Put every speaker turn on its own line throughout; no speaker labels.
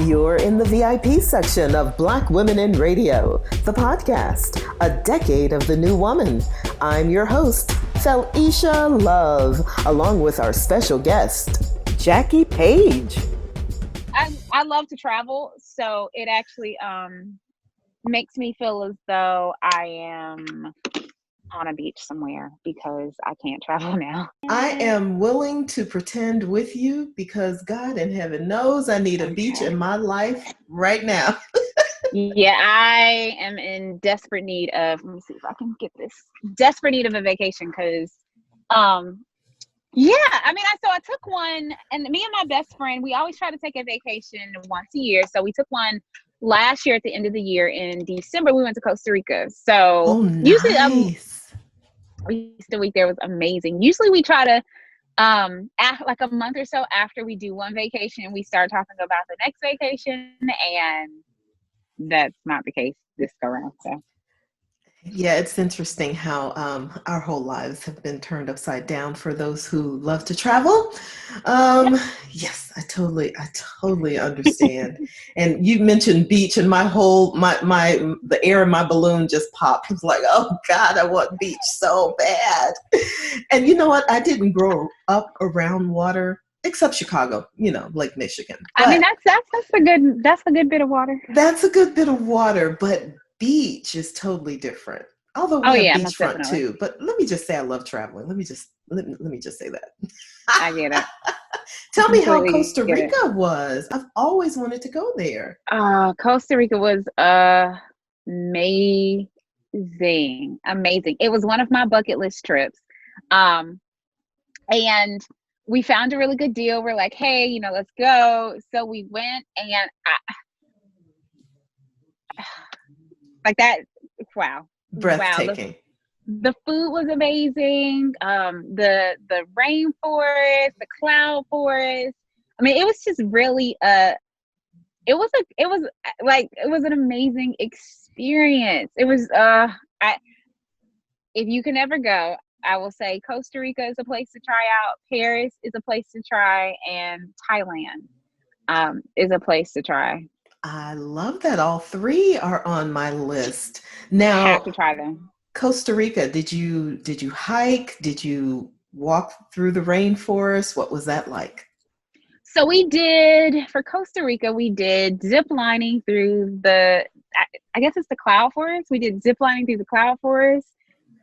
You're in the VIP section of Black Women in Radio, the podcast, a decade of the new woman. I'm your host, Felicia Love, along with our special guest, Jackie Paige.
I love to travel, so it actually makes me feel as though I am on a beach somewhere because I can't travel now.
I am willing to pretend with you because God in heaven knows I need a beach in my life right now.
Yeah, I am in desperate need of, let me see if I can get this, desperate need of a vacation because, I took one, and me and my best friend, we always try to take a vacation once a year. So we took one last year at the end of the year in December. We went to Costa Rica. So usually, the week there was amazing. Usually we try to, like a month or so after we do one vacation, we start talking about the next vacation, and that's not the case this go around. So.
Yeah, it's interesting how our whole lives have been turned upside down for those who love to travel. Yes, I totally understand. And you mentioned beach, and the air in my balloon just popped. It's like, oh God, I want beach so bad. And you know what? I didn't grow up around water, except Chicago, Lake Michigan. But
I mean, that's a good bit of water.
That's a good bit of water, but beach is totally different. Although we have beachfront too, but let me just say I love traveling. Let me just say that.
I get it.
Tell me how Costa Rica was. I've always wanted to go there.
Costa Rica was amazing. It was one of my bucket list trips. And we found a really good deal. We're like, hey, let's go. So we went, and like that, wow.
Breathtaking.
The food was amazing. The rainforest, the cloud forest. I mean, it was just really it was an amazing experience. It was if you can ever go, I will say Costa Rica is a place to try out. Paris is a place to try, and Thailand is a place to try.
I love that all three are on my list. Now,
have to try them.
Costa Rica, did you hike? Did you walk through the rainforest? What was that like?
So for Costa Rica, we did zip lining through I guess it's the cloud forest. We did zip lining through the cloud forest,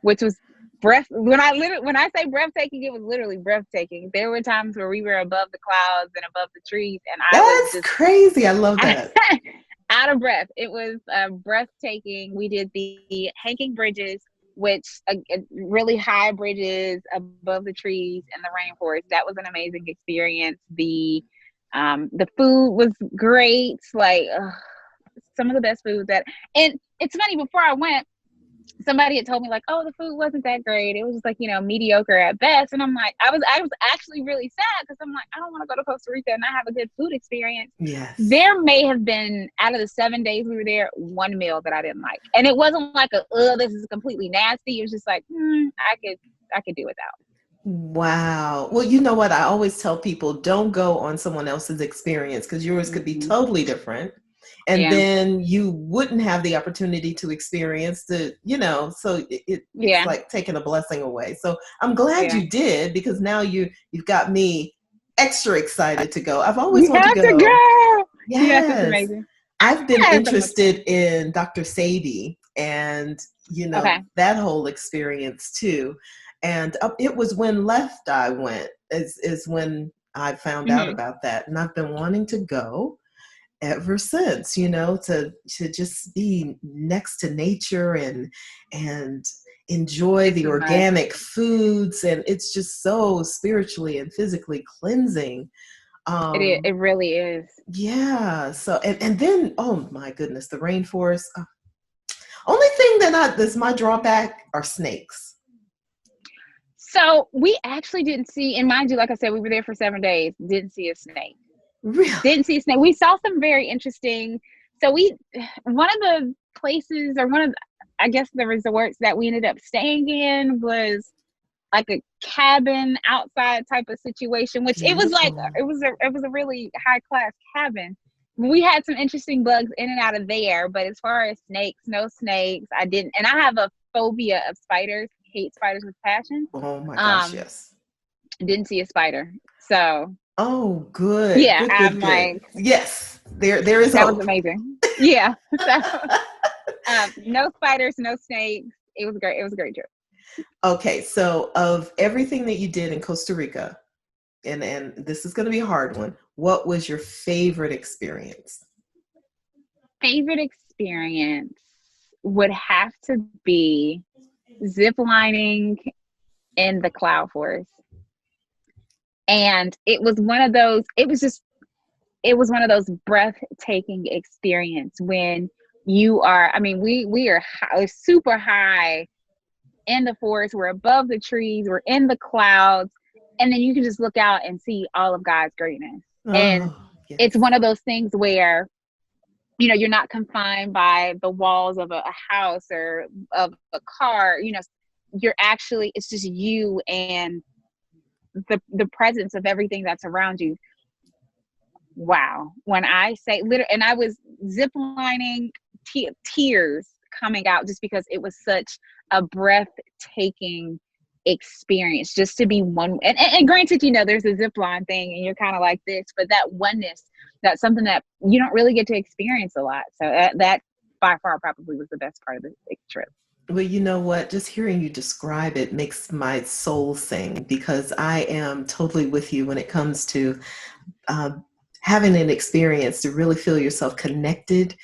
which was when I say breathtaking, it was literally breathtaking. There were times where we were above the clouds and above the trees, and
that's crazy. I love that.
Out of breath. It was breathtaking. We did the hanging bridges, which really high bridges above the trees and the rainforest. That was an amazing experience. The food was great. Like some of the best food and it's funny, before I went, somebody had told me like, oh, the food wasn't that great. It was just like, mediocre at best. And I'm like, I was actually really sad because I'm like, I don't want to go to Costa Rica and not have a good food experience.
Yes.
There may have been, out of the 7 days we were there, one meal that I didn't like. And it wasn't like this is completely nasty. It was just like, I could do without.
Wow. Well, you know what? I always tell people, don't go on someone else's experience because yours could be totally different. And then you wouldn't have the opportunity to experience so it's like taking a blessing away. So I'm glad you did, because now you've got me extra excited to go. I've always wanted to go.
Yes, it's amazing.
I've been interested in Dr. Sadie and, that whole experience too. And it was when Left Eye went is when I found out about that. And I've been wanting to go ever since, to just be next to nature and enjoy the organic foods. And it's just so spiritually and physically cleansing.
It really is.
Yeah. So, and then, oh my goodness, the rainforest. Only thing that's my drawback are snakes.
So we actually didn't see, and mind you, like I said, we were there for 7 days, didn't see a snake.
Really?
Didn't see a snake. We saw some very interesting. So one of the places, or one of, I guess, the resorts that we ended up staying in was like a cabin outside type of situation, which it was like, it was a really high class cabin. we had some interesting bugs in and out of there, but as far as snakes, no snakes. I didn't, and I have a phobia of spiders. Hate spiders with passion.
Oh my gosh, yes.
Didn't see a spider, so
oh, good,
yeah,
good,
I'm
good, good.
like,
Yes, there is
that was
hope.
amazing. Yeah, so no spiders, no snakes. It was great. It was a great trip.
Okay, so of everything that you did in Costa Rica, and this is going to be a hard one, what was your favorite experience?
Favorite experience would have to be zip lining in the cloud forest. And it was one of those, it was one of those breathtaking experience when you are, I mean, we are high, super high in the forest, we're above the trees, we're in the clouds, and then you can just look out and see all of God's greatness. And
Oh, yes.
it's one of those things where, you know, you're not confined by the walls of a house or of a car, you know, you're actually, it's just you and the presence of everything that's around you. Wow. When I say literally, and I was zip lining, tears coming out just because it was such a breathtaking experience just to be one. And granted, you know, there's a zip line thing and you're kind of like this, but that oneness, that's something that you don't really get to experience a lot. So that by far probably was the best part of the trip.
Well, you know what? Just hearing you describe it makes my soul sing, because I am totally with you when it comes to um, having an experience to really feel yourself connected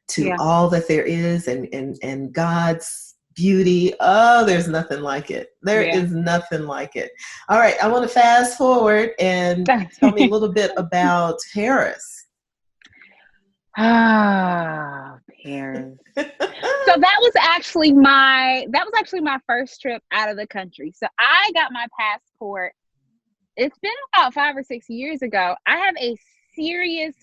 to
Yeah.
all that there is, and God's beauty. Oh, there's nothing like it. There
Yeah.
is nothing like it. All right, I want to fast forward and tell me a little bit about Paris.
Ah, Paris. So that was actually my first trip out of the country. So I got my passport. It's been about 5 or 6 years ago. I have a serious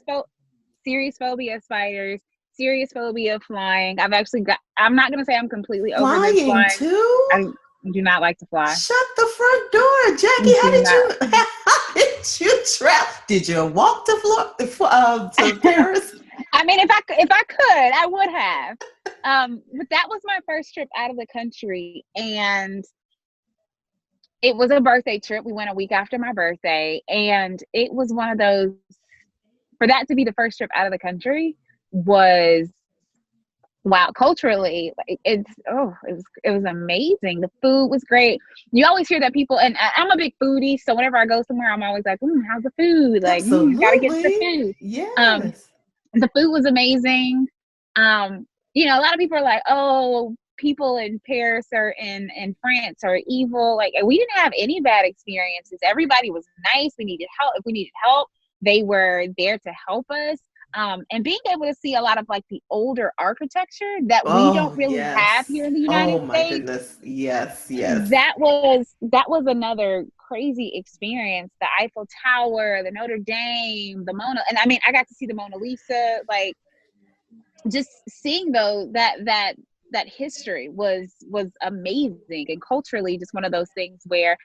phobia of spiders, serious phobia of flying. I'm not going to say I'm completely over this
Flying
flying.
too?
I do not like to fly.
Shut the front door, Jackie.
Do not.
How did you travel? Did you walk to Paris?
I mean, if I could, I would have. But that was my first trip out of the country, and it was a birthday trip. We went a week after my birthday, and it was one of those, for that to be the first trip out of the country was, wow, culturally, it was amazing. The food was great. You always hear that people, and I'm a big foodie, so whenever I go somewhere, I'm always like, how's the food? Like, gotta get the
Absolutely.
food.
Yes.
The food was amazing. You know, a lot of people are like, oh, people in Paris or in France are evil. Like, we didn't have any bad experiences. Everybody was nice. We needed help. If we needed help, they were there to help us. And being able to see a lot of like the older architecture that we don't really have here in the
Oh
United
my
States.
goodness. Yes, yes.
That was another crazy experience. The Eiffel Tower, the Notre Dame, the Mona, and I mean, I got to see the Mona Lisa. Like, just seeing though that history was amazing, and culturally just one of those things where,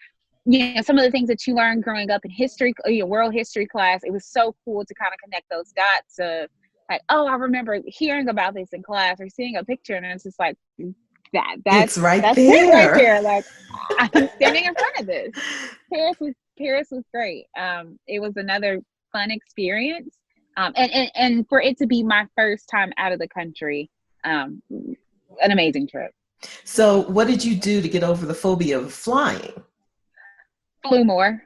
you know, some of the things that you learn growing up in history, you know, world history class, it was so cool to kind of connect those dots of like, oh, I remember hearing about this in class or seeing a picture, and it's just like
It's right
that's it right
there.
there. Like, I'm standing in front of this. Paris was great. It was another fun experience. And for it to be my first time out of the country, an amazing trip.
So what did you do to get over the phobia of flying?
Flew more.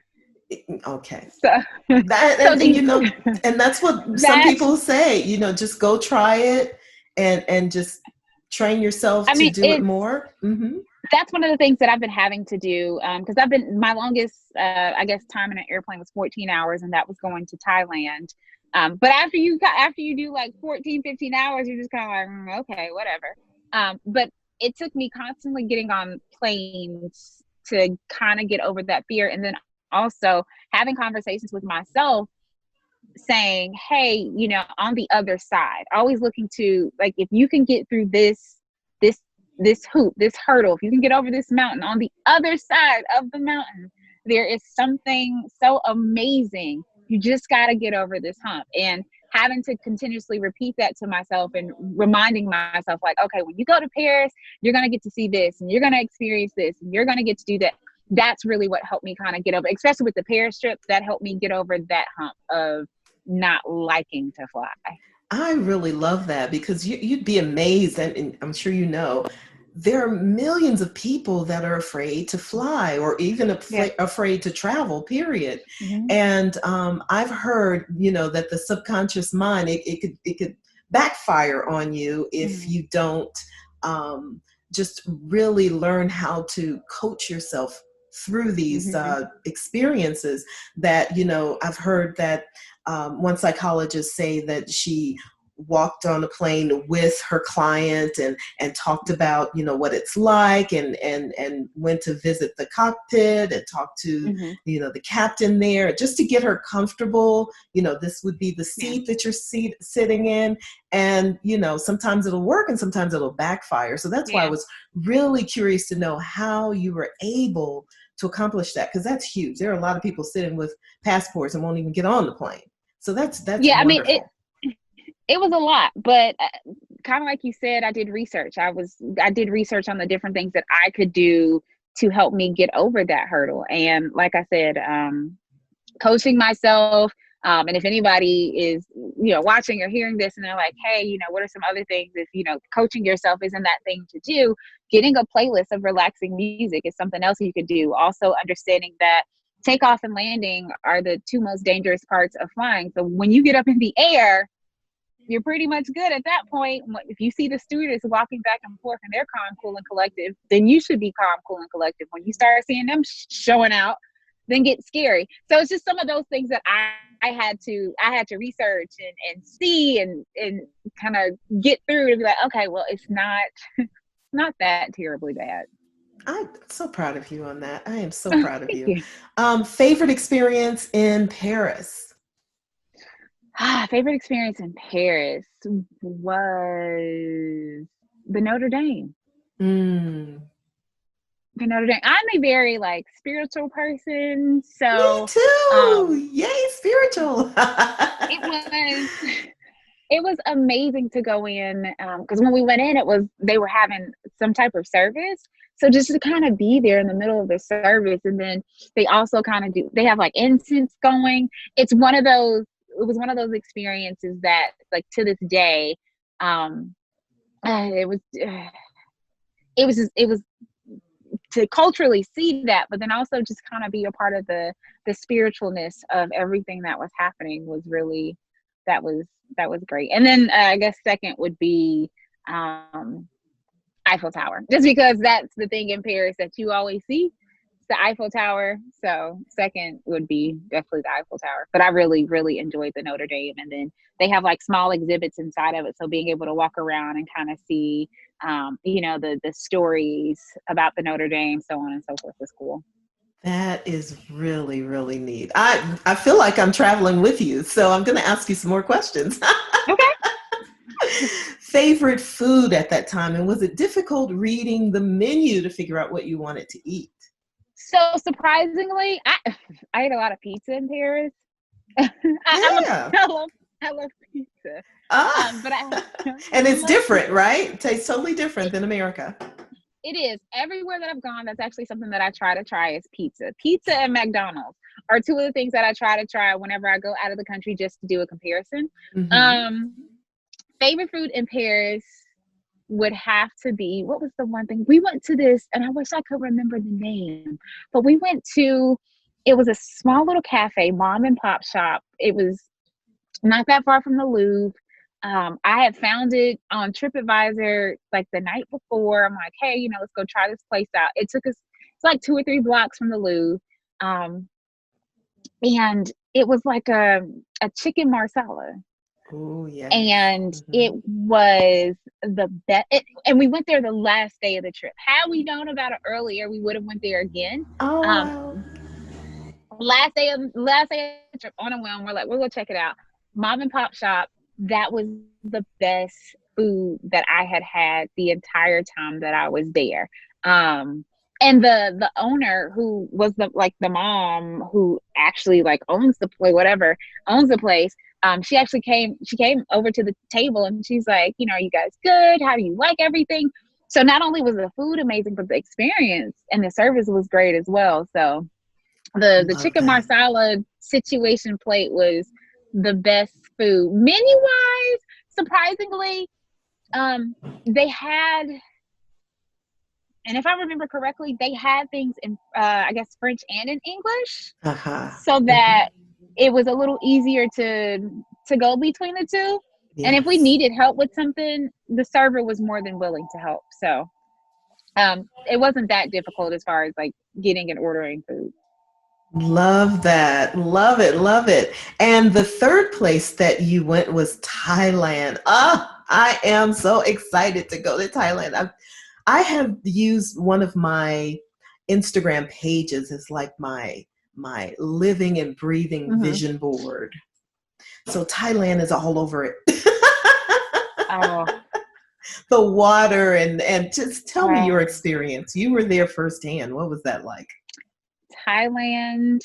Okay.
So,
And you know, and that's what some people say, you know, just go try it and just train yourself to do it more. Mm-hmm.
That's one of the things that I've been having to do, because my longest, I guess, time in an airplane was 14 hours, and that was going to Thailand. But after you do like 14, 15 hours, you're just kind of like, okay, whatever. But it took me constantly getting on planes to kind of get over that fear. And then also having conversations with myself saying, hey, you know, on the other side, always looking to, like, if you can get through this hoop, this hurdle, if you can get over this mountain, on the other side of the mountain, there is something so amazing. You just got to get over this hump. And having to continuously repeat that to myself and reminding myself, like, okay, when you go to Paris, you're going to get to see this and you're going to experience this and you're going to get to do that. That's really what helped me kind of get over, especially with the Paris trip, that helped me get over that hump of not liking to fly.
I really love that, because you'd be amazed, and I'm sure you know, there are millions of people that are afraid to fly, or even afraid to travel, period.
Mm-hmm.
And I've heard, that the subconscious mind, it could backfire on you if you don't just really learn how to coach yourself through these experiences. That, I've heard that one psychologist say that she walked on a plane with her client and talked about, what it's like, and went to visit the cockpit and talked to, the captain there, just to get her comfortable. This would be the seat that you're sitting in. And, sometimes it'll work and sometimes it'll backfire. So that's why I was really curious to know how you were able to accomplish that, because that's huge. There are a lot of people sitting with passports and won't even get on the plane. So that's
yeah,
wonderful.
I mean, it was a lot, but kind of like you said, I did research. I did research on the different things that I could do to help me get over that hurdle. And like I said, coaching myself. And if anybody is, watching or hearing this and they're like, hey, what are some other things? If, coaching yourself isn't that thing to do, getting a playlist of relaxing music is something else you could do. Also understanding that takeoff and landing are the two most dangerous parts of flying. So when you get up in the air, you're pretty much good at that point. If you see the stewardess walking back and forth and they're calm, cool, and collective, then you should be calm, cool, and collective. When you start seeing them showing out, then get scary. So it's just some of those things that I had to research and see and kind of get through to be like, okay, well, it's not that terribly bad.
I'm so proud of you on that. I am so proud of you. Favorite experience in Paris?
Favorite experience in Paris was the Notre Dame. The Notre Dame. I'm a very spiritual person, so
me too. Yay, spiritual.
It was amazing to go in, because when we went in, they were having some type of service. So just to kind of be there in the middle of the service, and then they also they have incense going. It was one of those experiences that to this day, it was to culturally see that, but then also just kind of be a part of the spiritualness of everything that was happening was really, that was great. And then I guess second would be Eiffel Tower, just because that's the thing in Paris that you always see. The Eiffel Tower. So second would be definitely the Eiffel Tower. But I really, really enjoyed the Notre Dame. And then they have small exhibits inside of it. So being able to walk around and kind of see, the stories about the Notre Dame, so on and so forth, was cool.
That is really, really neat. I feel like I'm traveling with you. So I'm going to ask you some more questions.
Okay.
Favorite food at that time? And was it difficult reading the menu to figure out what you wanted to eat?
So surprisingly, I ate a lot of pizza in Paris. I love pizza.
And it's different, right? It tastes totally different than America.
It is. Everywhere that I've gone, that's actually something that I try to try is pizza. Pizza and McDonald's are two of the things that I try to try whenever I go out of the country, just to do a comparison. Favorite food in Paris would have to be, what was the one thing? We went to this, and I wish I could remember the name, but we went to, it was a small little cafe, mom and pop shop. It was not that far from the Louvre. I had found it on TripAdvisor the night before. I'm like, hey, let's go try this place out. It took us, it's 2 or 3 blocks from the Louvre. And it was a chicken marsala.
Oh, yeah.
And it was the best. And we went there the last day of the trip. Had we known about it earlier, we would have went there again.
Oh, wow.
Last day of the trip, on a whim, we're like, we'll go check it out. Mom and pop shop. That was the best food that I had the entire time that I was there. And the owner, who was the mom who actually owns the place, she actually came over to the table and she's like, you know, are you guys good? How do you like everything? So not only was the food amazing, but the experience and the service was great as well. So the chicken marsala situation plate was the best food. Menu wise, surprisingly, they had, and if I remember correctly, they had things in, I guess, French and in English, so that it was a little easier to go between the two. Yes. And if we needed help with something, the server was more than willing to help. So it wasn't that difficult as far as like getting and ordering food.
Love that. Love it. Love it. And the third place that you went was Thailand. I am so excited to go to Thailand. I have used one of my Instagram pages as like my living and breathing vision board. So Thailand is all over it.
Oh.
The water and just tell me your experience. You were there firsthand. What was that like?
Thailand.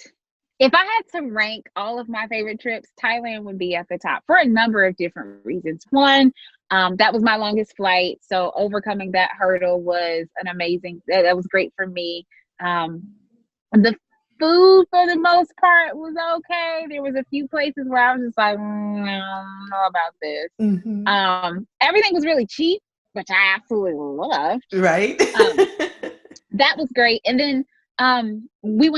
If I had to rank all of my favorite trips, Thailand would be at the top for a number of different reasons. One, that was my longest flight. So overcoming that hurdle was an amazing, that was great for me. The food for the most part was okay. There was a few places where I was just like, I don't know about this. Everything was really cheap, which I absolutely loved.
Right.
That was great. And then we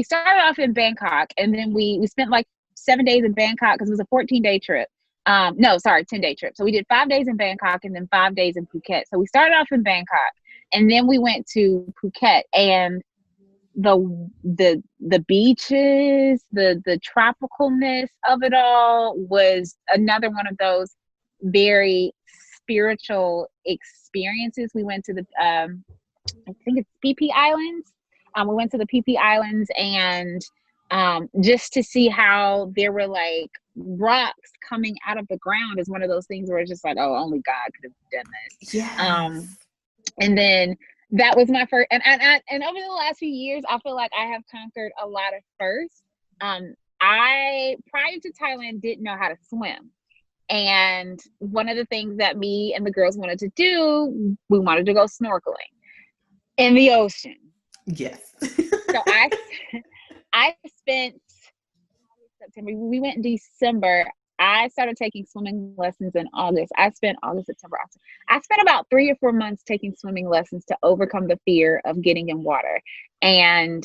started off in Bangkok, and then we spent like 7 days in Bangkok because it was a 14-day trip. 10-day trip. So we did 5 days in Bangkok and then 5 days in Phuket. So we started off in Bangkok, and then we went to Phuket, and the beaches, the tropicalness of it all was another one of those very spiritual experiences. We went to the I think it's PP Islands. We went to the PP Islands, and just to see how there were like rocks coming out of the ground is one of those things where it's just like, oh, only God could have done this.
Yes.
And then that was my first, and over the last few years, I feel like I have conquered a lot of firsts. I, prior to Thailand, didn't know how to swim. And one of the things that me and the girls wanted to do, we wanted to go snorkeling in the ocean.
Yes.
So I spent September. We went in December. I started taking swimming lessons in August. I spent August, September, October. I spent about 3 or 4 months taking swimming lessons to overcome the fear of getting in water. And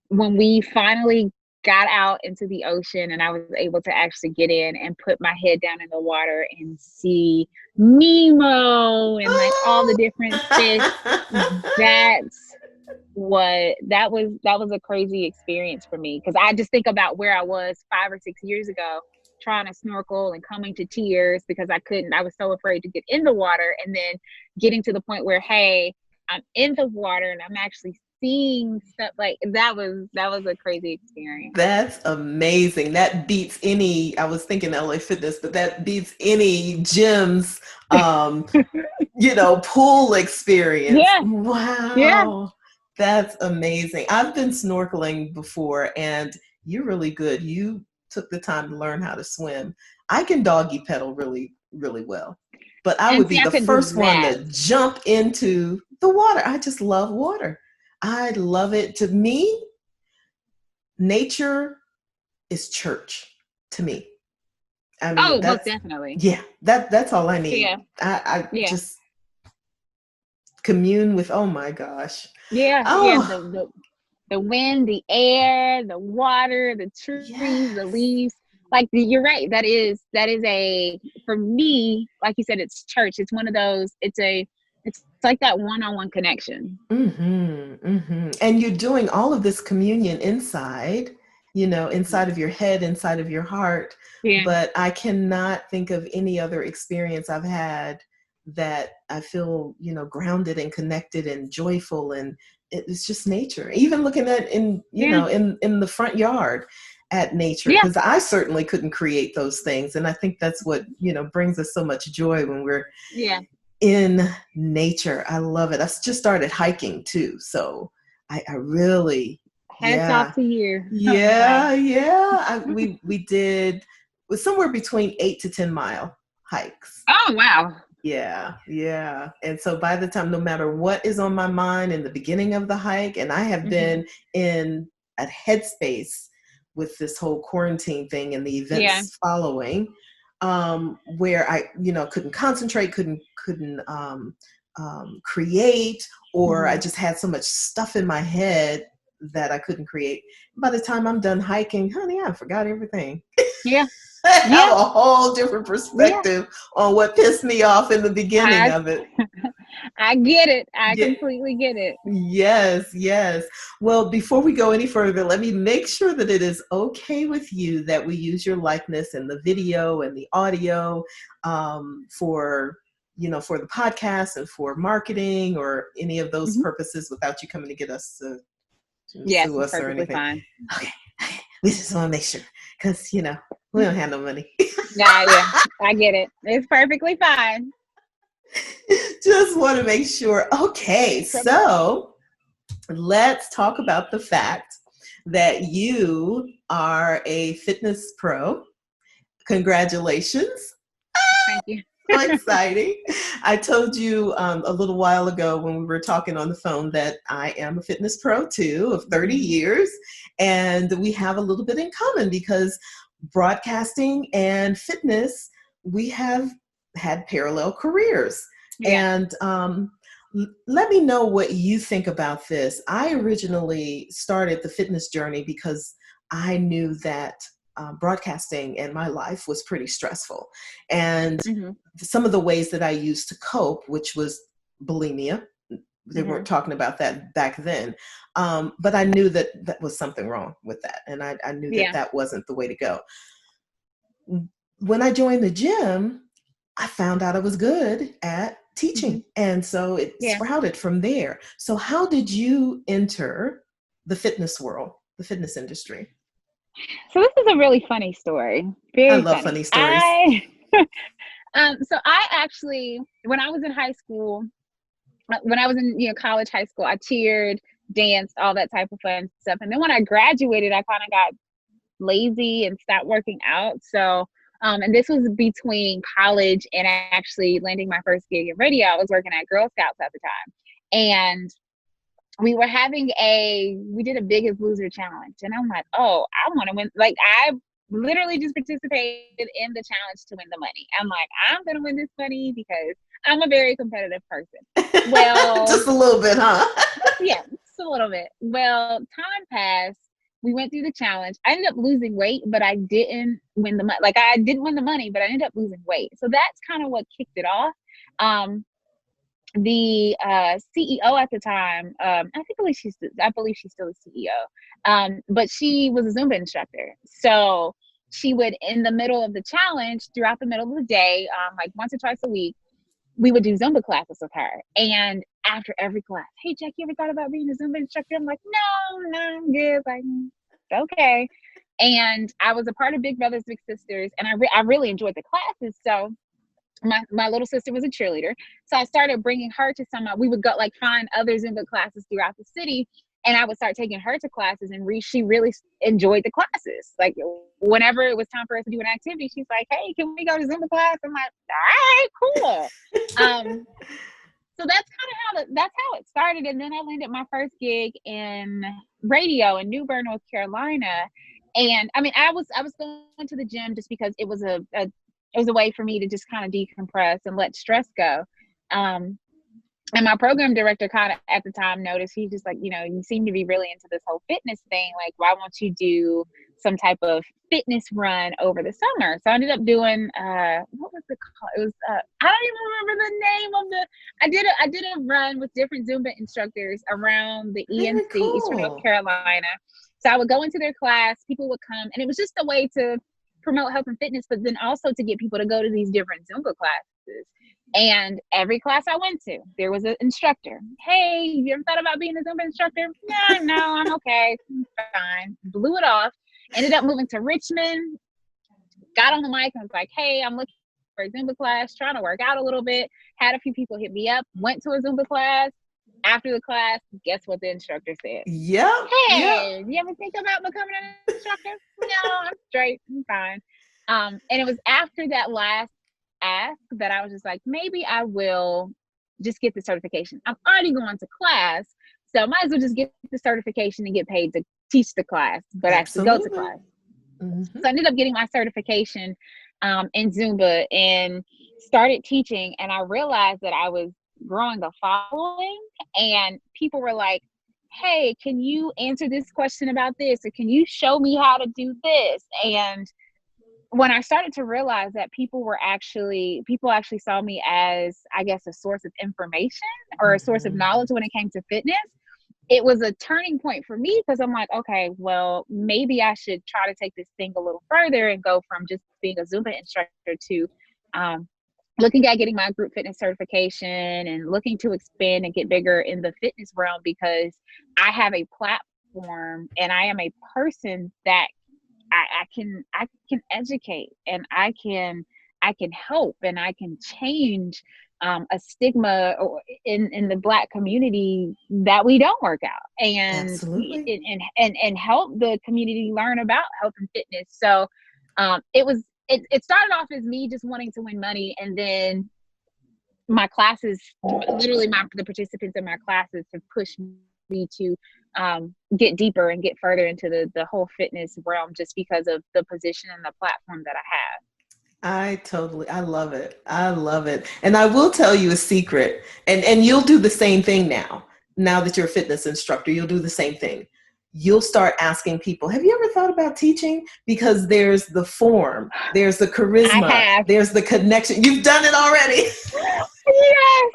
when we finally got out into the ocean and I was able to actually get in and put my head down in the water and see Nemo and like all the different fish, that was a crazy experience for me, because I just think about where I was 5 or 6 years ago trying to snorkel and coming to tears because I was so afraid to get in the water, and then getting to the point where, hey, I'm in the water and I'm actually seeing stuff. Like that was a crazy experience.
That's amazing. That beats any, I was thinking LA Fitness, but that beats any gym's pool experience.
Yeah.
Wow.
Yeah.
That's amazing. I've been snorkeling before, and you're really good. You took the time to learn how to swim. I can doggy paddle really, really well, but I would be the first one to jump into the water. I just love water. I love it. To me, nature is church to me. I mean,
most definitely.
Yeah, that's all I need.
Yeah.
I just commune with, oh my gosh.
Yeah. Yeah. The wind, the air, the water, the trees, the leaves. Like you're right. That is for me, like you said, it's church. It's one of those, it's like that one-on-one connection.
And you're doing all of this communion inside of your head, inside of your heart. Yeah. But I cannot think of any other experience I've had that I feel, grounded and connected and joyful, and it's just nature. Even looking at in the front yard at nature, because I certainly couldn't create those things. And I think that's what, brings us so much joy when we're in nature. I love it. I just started hiking too. So I really,
hats off to you.
Yeah. We did was somewhere between 8 to 10 mile hikes.
Oh, wow.
Yeah, yeah. And so by the time, no matter what is on my mind in the beginning of the hike, and I have been in a headspace with this whole quarantine thing and the events following, where I, couldn't concentrate, couldn't create, or I just had so much stuff in my head that I couldn't create. By the time I'm done hiking, honey, I forgot everything.
Yeah.
I have a whole different perspective on what pissed me off in the beginning of it.
I get it. I completely get it.
Yes, yes. Well, before we go any further, let me make sure that it is okay with you that we use your likeness in the video and the audio for the podcast and for marketing or any of those purposes without you coming to get us to sue us or anything.
Fine.
Okay. We just want to make sure because, we don't have no money.
Yeah, I get it. It's perfectly fine.
Just want to make sure. Okay, so let's talk about the fact that you are a fitness pro. Congratulations.
Thank you.
So exciting. I told you a little while ago when we were talking on the phone that I am a fitness pro too of 30 years. And we have a little bit in common because broadcasting and fitness, we have had parallel careers. And let me know what you think about this. I originally started the fitness journey because I knew that broadcasting in my life was pretty stressful. And some of the ways that I used to cope, which was bulimia, they weren't talking about that back then. But I knew that that was something wrong with that. And I knew that that wasn't the way to go. When I joined the gym, I found out I was good at teaching. And so it sprouted from there. So how did you enter the fitness world, the fitness industry?
So this is a really funny story.
I love funny stories.
So I actually, when I was in high school, when I was in college, high school, I cheered, danced, all that type of fun stuff. And then when I graduated, I kind of got lazy and stopped working out. So, and this was between college and actually landing my first gig in radio. I was working at Girl Scouts at the time. And we were having we did a Biggest Loser challenge. And I'm like, oh, I want to win. Like, I literally just participated in the challenge to win the money. I'm like, I'm going to win this money because I'm a very competitive person. Well,
just a little bit, huh?
Yeah, just a little bit. Well, time passed. We went through the challenge. I ended up losing weight, but I didn't win the money. Like, I didn't win the money, but I ended up losing weight. So that's kind of what kicked it off. The CEO at the time, I believe she's still the CEO. But she was a Zumba instructor. So she would, in the middle of the challenge, throughout the middle of the day, like once or twice a week, we would do Zumba classes with her. And after every class, hey, Jack, you ever thought about being a Zumba instructor? I'm like, no, I'm good. Like, okay. And I was a part of Big Brothers Big Sisters, and I really enjoyed the classes. So my little sister was a cheerleader. So I started bringing her to we would go like find other Zumba classes throughout the city. And I would start taking her to classes, and she really enjoyed the classes. Like, whenever it was time for us to do an activity, she's like, hey, can we go to Zumba class? I'm like, all right, cool. So that's how it started. And then I landed my first gig in radio in New Bern, North Carolina. And I mean, I was going to the gym just because it was a way for me to just kind of decompress and let stress go. And my program director kind of at the time noticed, he's just like, you seem to be really into this whole fitness thing. Like, why won't you do some type of fitness run over the summer? So I ended up doing, what was it called? It was, I don't even remember the name of I did a run with different Zumba instructors around the ENC, Eastern North Carolina. So I would go into their class, people would come, and it was just a way to promote health and fitness, but then also to get people to go to these different Zumba classes. And every class I went to, there was an instructor. Hey, you ever thought about being a Zumba instructor? No, I'm okay. I'm fine. Blew it off. Ended up moving to Richmond. Got on the mic and was like, hey, I'm looking for a Zumba class, trying to work out a little bit. Had a few people hit me up. Went to a Zumba class. After the class, guess what the instructor said?
Yep.
Hey, you ever think about becoming an instructor? No, I'm straight. I'm fine. And it was after that last ask that I was just like, maybe I will just get the certification. I'm already going to class, so I might as well just get the certification and get paid to teach the class, but actually go to
Absolutely.
class.
Mm-hmm.
So I ended up getting my certification in Zumba and started teaching. And I realized that I was growing the following, and people were like, hey, can you answer this question about this? Or can you show me how to do this? And when I started to realize that people actually saw me as, I guess, a source of information or a source of
Mm-hmm.
knowledge when it came to fitness, it was a turning point for me, because I'm like, okay, well, maybe I should try to take this thing a little further and go from just being a Zumba instructor to looking at getting my group fitness certification and looking to expand and get bigger in the fitness realm, because I have a platform and I am a person that I can educate, and I can help, and I can change a stigma in the Black community that we don't work out, and
Absolutely.
help the community learn about health and fitness. So it started off as me just wanting to win money, and then my classes, literally the participants in my classes have pushed me to get deeper and get further into the whole fitness realm, just because of the position and the platform that I have.
I love it. I love it. And I will tell you a secret, and you'll do the same thing now. Now that you're a fitness instructor, you'll do the same thing. You'll start asking people, have you ever thought about teaching? Because there's the form, there's the
I
charisma,
have.
there's the connection. You've done it already.
Yes,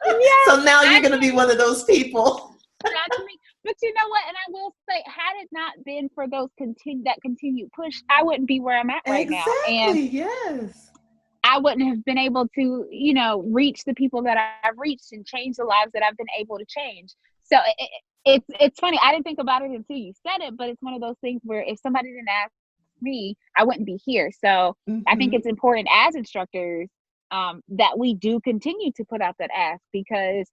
yes.
So now you're
I
going to be one of those people.
That's me. But you know what? And I will say, had it not been for that continued push, I wouldn't be where I'm at right now. And
Exactly. Yes.
I wouldn't have been able to, reach the people that I've reached and change the lives that I've been able to change. So it's funny. I didn't think about it until you said it, but it's one of those things where if somebody didn't ask me, I wouldn't be here. So I think
Mm-hmm.
it's important as instructors that we do continue to put out that ask, because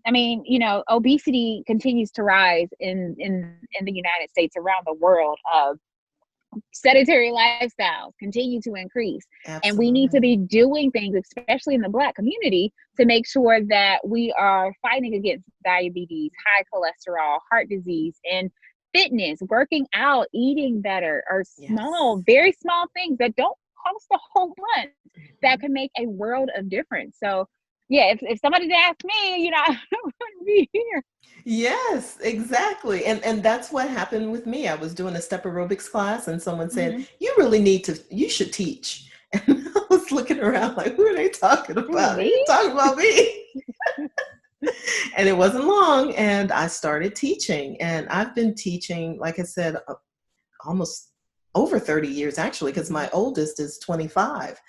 I mean, obesity continues to rise in the United States, around the world. Sedentary lifestyles continue to increase, and we need to
Absolutely.
be doing things, especially in the Black community, to make sure that we are fighting against diabetes, high cholesterol, heart disease, and fitness, working out, eating better, are
Yes.
very small things that don't cost a whole bunch, that
Mm-hmm.
can make a world of difference. So yeah, if somebody asked me, I wouldn't be here.
Yes, exactly. And that's what happened with me. I was doing a step aerobics class and someone said,
Mm-hmm.
you should teach. And I was looking around like, who are they talking
Who,
about? They
me?
ain't talking about me. And it wasn't long. And I started teaching. And I've been teaching, like I said, almost over 30 years actually, because my oldest is 25.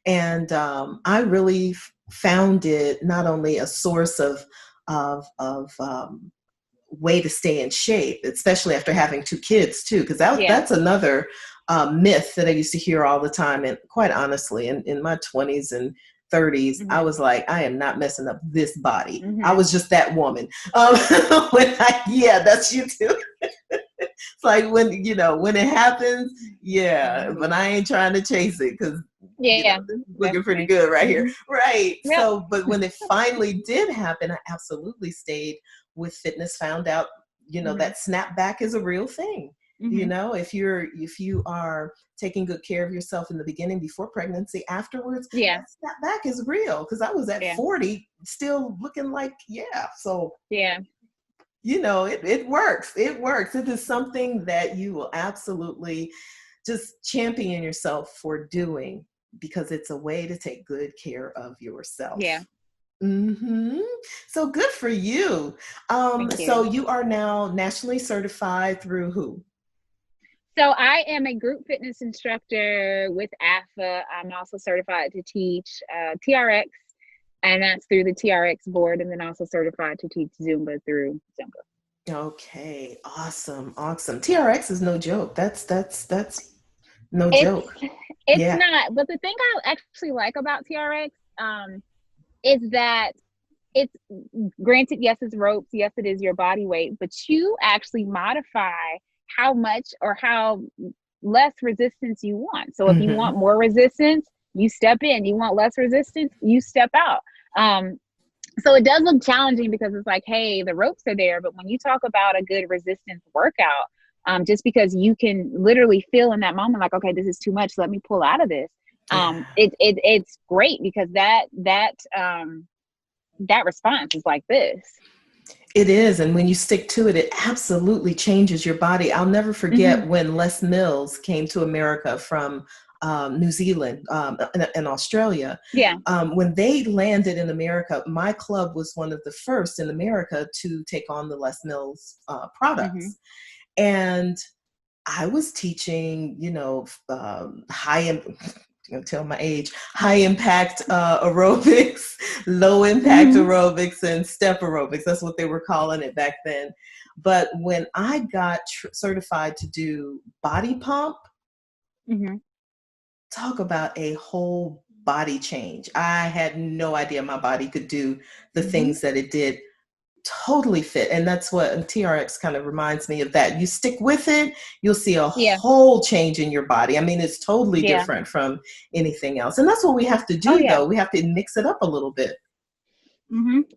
And I really found it not only a source of way to stay in shape, especially after having two kids too, because
Yeah.
that's another myth that I used to hear all the time. And quite honestly, in my 20s and 30s, I
Mm-hmm.
was like, I am not messing up this body. I
Mm-hmm.
was just that woman. Yeah, that's you too. It's like when it happens, yeah,
Mm-hmm.
but I ain't trying to chase it because
Yeah,
this is looking pretty
definitely.
good right here.
Mm-hmm.
Right.
Yep.
So, but when it finally did happen, I absolutely stayed with fitness, found out,
Mm-hmm.
that snapback is a real thing.
Mm-hmm.
If you are taking good care of yourself in the beginning before pregnancy, afterwards,
Yeah.
that snapback is real. Because I was at
Yeah.
40 still looking like, yeah. So
Yeah.
it works. It works. It is something that you will absolutely just champion yourself for doing, because it's a way to take good care of
Yeah.
yourself. Hmm. So good for you.
Thank
So
you.
you are now nationally certified through who?
So I am a group fitness instructor with AFA. I'm also certified to teach TRX, and that's through the TRX board, and then also certified to teach Zumba through Zumba.
Okay, awesome, awesome. TRX is no joke. That's no
It's
joke.
it's
Yeah.
not, but the thing I actually like about TRX is that it's, granted, yes, it's ropes, yes, it is your body weight, but you actually modify how much or how less resistance you want. So if you
Mm-hmm.
want more resistance, you step in. You want less resistance, you step out. So it does look challenging because it's like, hey, the ropes are there. But when you talk about a good resistance workout, just because you can literally feel in that moment, like, okay, this is too much. Let me pull out of this.
Yeah.
It's great because that response is like this.
It is. And when you stick to it, it absolutely changes your body. I'll never forget when Les Mills came to America from New Zealand and Australia.
Yeah.
When they landed in America, my club was one of the first in America to take on the Les Mills products. And I was teaching, high tell my age, high impact aerobics, low impact aerobics, and step aerobics. That's what they were calling it back then. But when I got certified to do body pump, talk about a whole body change. I had no idea my body could do the things that it did. Totally fit. And that's what TRX kind of reminds me of that. You stick with it, you'll see a whole change in your body. I mean, it's totally different from anything else. And that's what we have to do, though. We have to mix it up a little bit.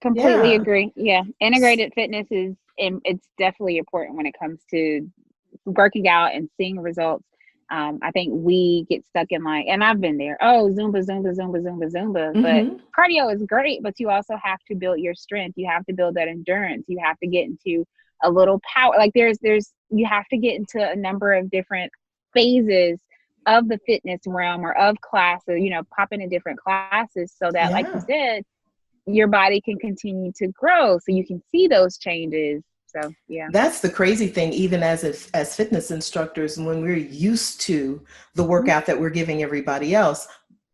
Completely agree. Yeah. Integrated fitness it's definitely important when it comes to working out and seeing results. I think we get stuck in like, and I've been there. Oh, Zumba, Zumba, Zumba, Zumba, Zumba. But cardio is great, but you also have to build your strength. You have to build that endurance. You have to get into a little power. Like you have to get into a number of different phases of the fitness realm or of classes, pop into different classes so that, like you said, your body can continue to grow so you can see those changes. So, yeah.
That's the crazy thing, even as fitness instructors, when we're used to the workout that we're giving everybody else,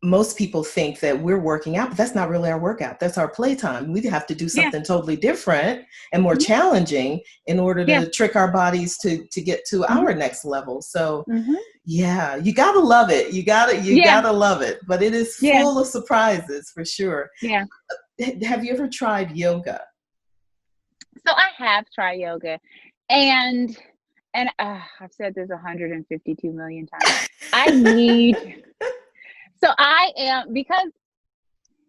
most people think that we're working out, but that's not really our workout. That's our playtime. We have to do something totally different and more challenging in order to trick our bodies to get to our next level. So yeah, you gotta love it. You gotta love it. But it is full of surprises for sure.
Yeah.
Have you ever tried yoga?
So I have tried yoga, and I've said this 152 million times. Because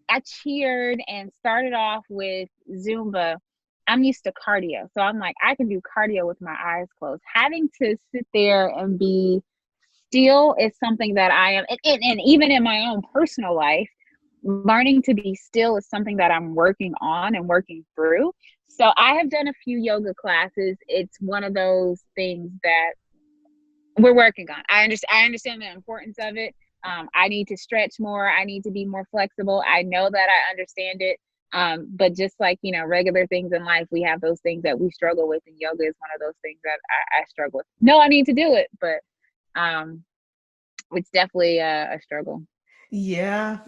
I cheered and started off with Zumba, I'm used to cardio. So I'm like, I can do cardio with my eyes closed. Having to sit there and be still is something that I am, and even in my own personal life, learning to be still is something that I'm working on and working through. So I have done a few yoga classes. It's one of those things that we're working on. I understand the importance of it. I need to stretch more. I need to be more flexible. I know that I understand it. But just like, regular things in life, we have those things that we struggle with, and yoga is one of those things that I struggle with. No, I need to do it, but it's definitely a struggle.
Yeah.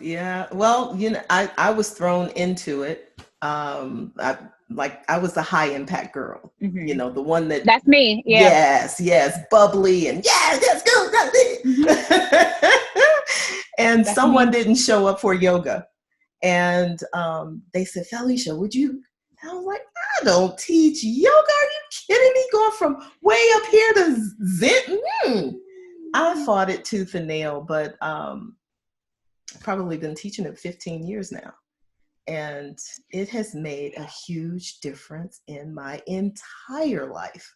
Well, I was thrown into it. I was the high impact girl, the one
that's me. Yeah.
Yes, bubbly and let's go. And that's someone didn't show up for yoga, and they said, Felicia, would you? And I was like, I don't teach yoga. Are you kidding me? Going from way up here to Zen? I fought it tooth and nail, but probably been teaching it 15 years now. And it has made a huge difference in my entire life.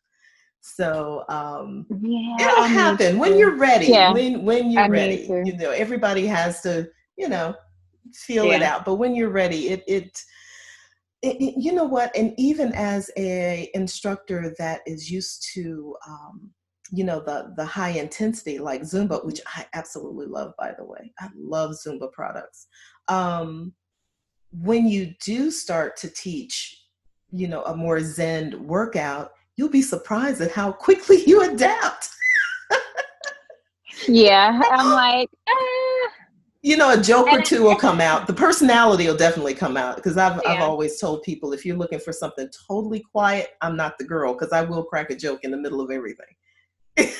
So it'll happen when you're ready. Yeah. When you're ready, everybody has to, feel it out. But when you're ready, it you know what? And even as a instructor that is used to, the high intensity like Zumba, which I absolutely love, by the way. I love Zumba products. When you do start to teach, a more Zen workout, you'll be surprised at how quickly you adapt.
Yeah, I'm like,
a joke or two will come out. The personality will definitely come out, because I've always told people, if you're looking for something totally quiet, I'm not the girl, because I will crack a joke in the middle of everything.
Like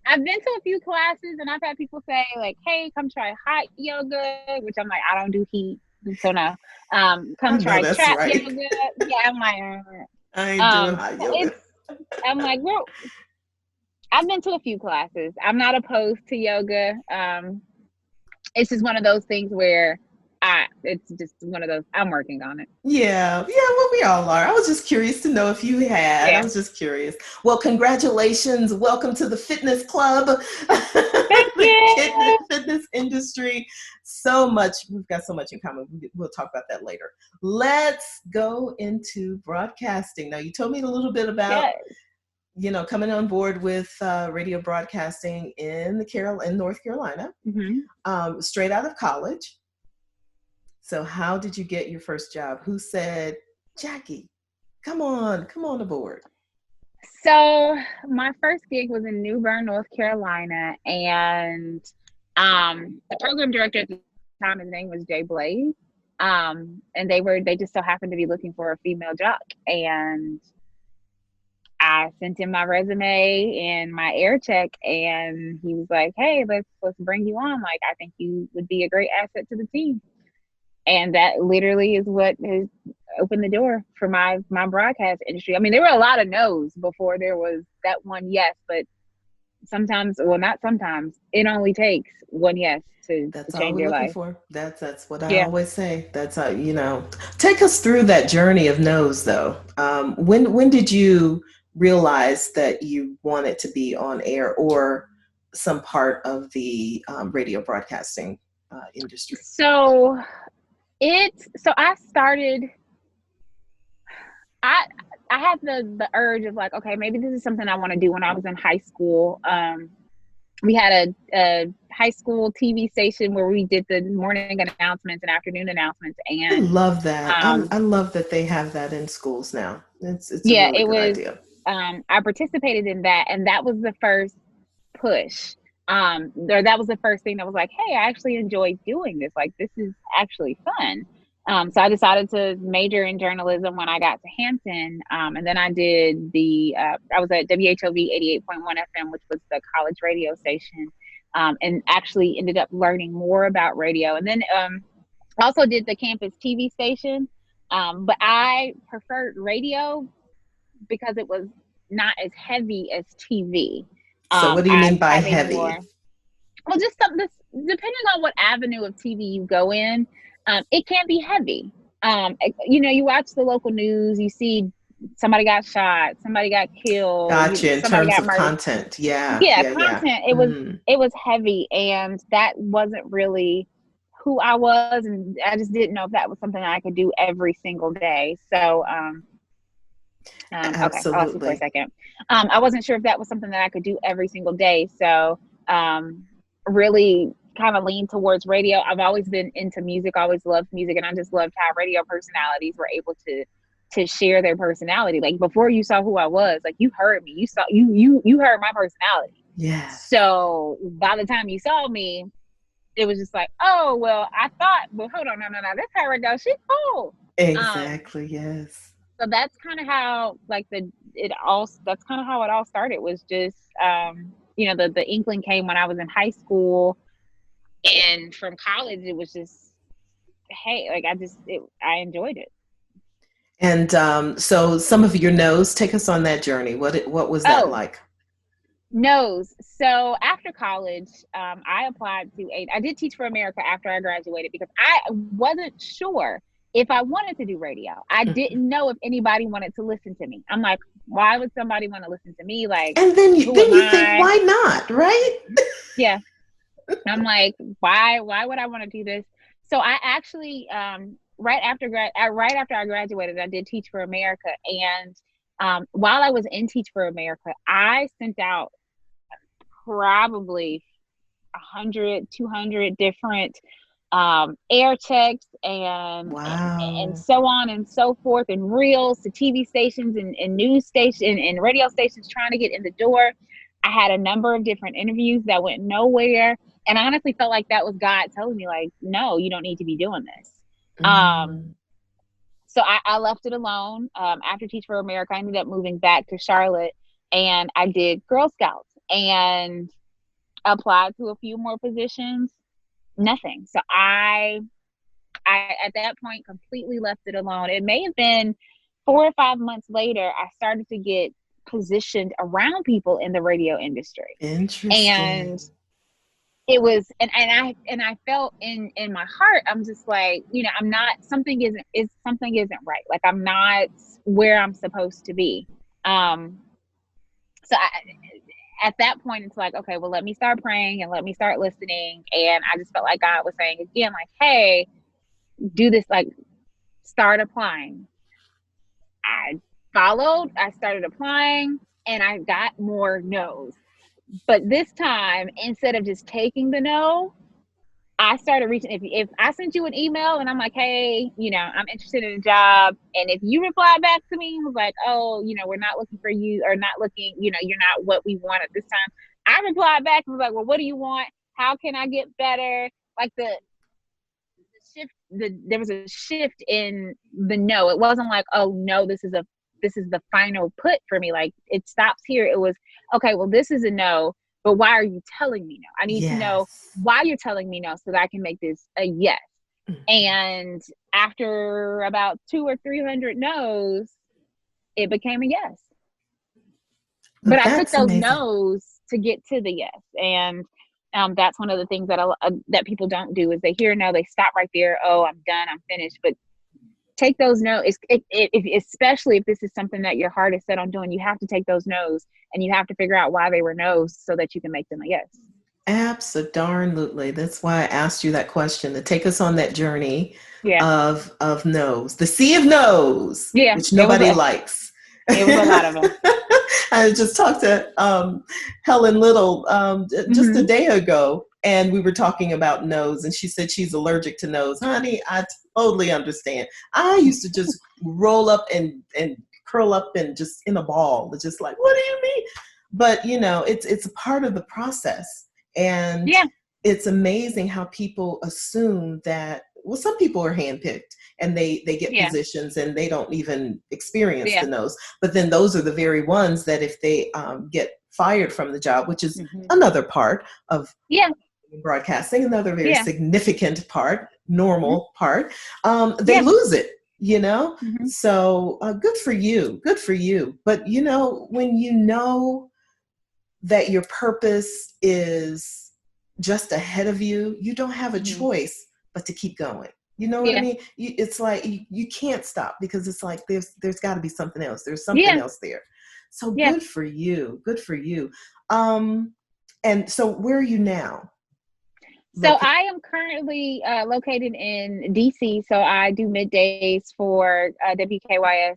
I've been to a few classes, and I've had people say like, hey, come try hot yoga, which I'm like, I don't do heat, so no. Come try trap yoga. Yeah, I'm like,
I ain't doing hot yoga.
I'm like, well, I've been to a few classes. I'm not opposed to yoga. It's just one of those things where it's just one of those, I'm working on it.
Yeah, well, we all are. I was just curious to know if you had. I
Yeah.
was just curious. Well, congratulations. Welcome to the fitness club,
Thank
the
you.
fitness industry. So much, we've got so much in common. We'll talk about that later. Let's go into broadcasting. Now, you told me a little bit about,
Yes.
coming on board with radio broadcasting in North Carolina, straight out of college. So how did you get your first job? Who said, Jackie, come on aboard?
So my first gig was in New Bern, North Carolina, and the program director at the time, his name was Jay Blaze, and they just so happened to be looking for a female jock, and I sent him my resume and my air check, and he was like, "Hey, let's bring you on. Like, I think you would be a great asset to the team." And that literally is what has opened the door for my broadcast industry. I mean, there were a lot of no's before there was that one yes, but sometimes, well, not sometimes, it only takes one yes to
That's all
change
we're
your
looking
life.
for. That's what I
Yeah.
always say. That's how, take us through that journey of no's though. When did you realize that you wanted to be on air or some part of the radio broadcasting industry?
So I started, I I had the urge of like, okay, maybe this is something I want to do when I was in high school. We had a high school TV station where we did the morning announcements and afternoon announcements,
I
and
love that. I love that they have that in schools now. It's a
yeah,
really
it
good
was.
idea.
I participated in that, and that was the first push. That was the first thing that was like, hey, I actually enjoy doing this. Like, this is actually fun. So I decided to major in journalism when I got to Hampton. And then I did I was at WHOV 88.1 FM, which was the college radio station, and actually ended up learning more about radio. And then also did the campus TV station. But I preferred radio because it was not as heavy as TV.
So what do you
I
mean by
have a more,
heavy?
well, just something, depending on what avenue of TV you go in, it can be heavy. You watch the local news, you see somebody got shot, somebody got killed,
Gotcha. In
somebody
terms
got
of
murdered.
content. Yeah,
Yeah,
yeah.
content.
Mm.
It was heavy, and that wasn't really who I was, and I just didn't know if that was something I could do every single day. So, okay, I lost you for a
Absolutely.
second. I wasn't sure if that was something that I could do every single day. So, really kind of lean towards radio. I've always been into music, always loved music, and I just loved how radio personalities were able to share their personality. Like, before you saw who I was, like, you heard me, you saw you heard my personality.
Yes.
So by the time you saw me, it was just like, oh, well, I thought, well, hold on, no, that's how it goes. She's cool.
Exactly. Yes.
So that's kind of how that's kind of how it all started, was just the inkling came when I was in high school, and from college it was just, hey, like, I enjoyed it.
And so some of your no's, take us on that journey. What was that
Oh,
like?
no's. So after college, I applied I did Teach for America after I graduated, because I wasn't sure if I wanted to do radio. I didn't know if anybody wanted to listen to me. I'm like, why would somebody want to listen to me? Like,
And then
who am
you think,
I?
why not? Right?
Yeah. I'm like, why would I want to do this? So I actually, right after I graduated, I did Teach for America. And while I was in Teach for America, I sent out probably 100, 200 different air checks and
Wow.
so on and so forth, and reels to TV stations and news stations and radio stations, trying to get in the door. I had a number of different interviews that went nowhere, and I honestly felt like that was God telling me, like, no, you don't need to be doing this.
Mm.
So I left it alone. After Teach for America, I ended up moving back to Charlotte, and I did Girl Scouts and applied to a few more positions. Nothing. So I at that point completely left it alone. It may have been 4 or 5 months later, I started to get positioned around people in the radio industry.
Interesting.
And it was, and I felt in my heart, I'm just like, you know, I'm not, something isn't right. Like, I'm not where I'm supposed to be. So at that point, it's like, okay, well, let me start praying and let me start listening. And I just felt like God was saying again, like, hey, do this, like, start applying. I started applying, and I got more no's. But this time, instead of just taking the no, I started reaching. If I sent you an email and I'm like, hey, you know, I'm interested in a job, and if you reply back to me and was like, oh, you know, we're not looking for you, or not looking, you know, you're not what we want at this time, I replied back and was like, well, what do you want? How can I get better? Like, there was a shift in the no. It wasn't like, oh no, this is the final put for me. Like, it stops here. It was, okay, well, this is a no, but why are you telling me no? I need to know why you're telling me no so that I can make this a yes. And after about 200 or 300 no's, it became a yes. But I took those no's to get to the yes. And that's one of the things that people don't do, is they hear no, they stop right there. Oh, I'm done, I'm finished. But take those no's, especially if this is something that your heart is set on doing. You have to take those no's, and you have to figure out why they were no's so that you can make them a yes.
Absolutely. That's why I asked you that question, to take us on that journey of no's, the sea of no's, which nobody likes.
It was a lot of them.
I just talked to Helen Little just a day ago, and we were talking about no's, and she said she's allergic to no's. Honey, I totally understand. I used to just roll up and curl up and just in a ball, just like, what do you mean? But, you know, it's a part of the process. And it's amazing how people assume that, well, some people are handpicked and they get positions and they don't even experience the no's. But then those are the very ones that if they get fired from the job, which is another part of broadcasting, another very significant part, normal part, they lose it, you know? So good for you. Good for you. But, you know, when you know that your purpose is just ahead of you, you don't have a choice but to keep going. You know what I mean? It's like you can't stop, because it's like there's got to be something else. There's something else there. So good for you. Good for you. And so where are you now?
So I am currently located in DC. So I do middays for WKYS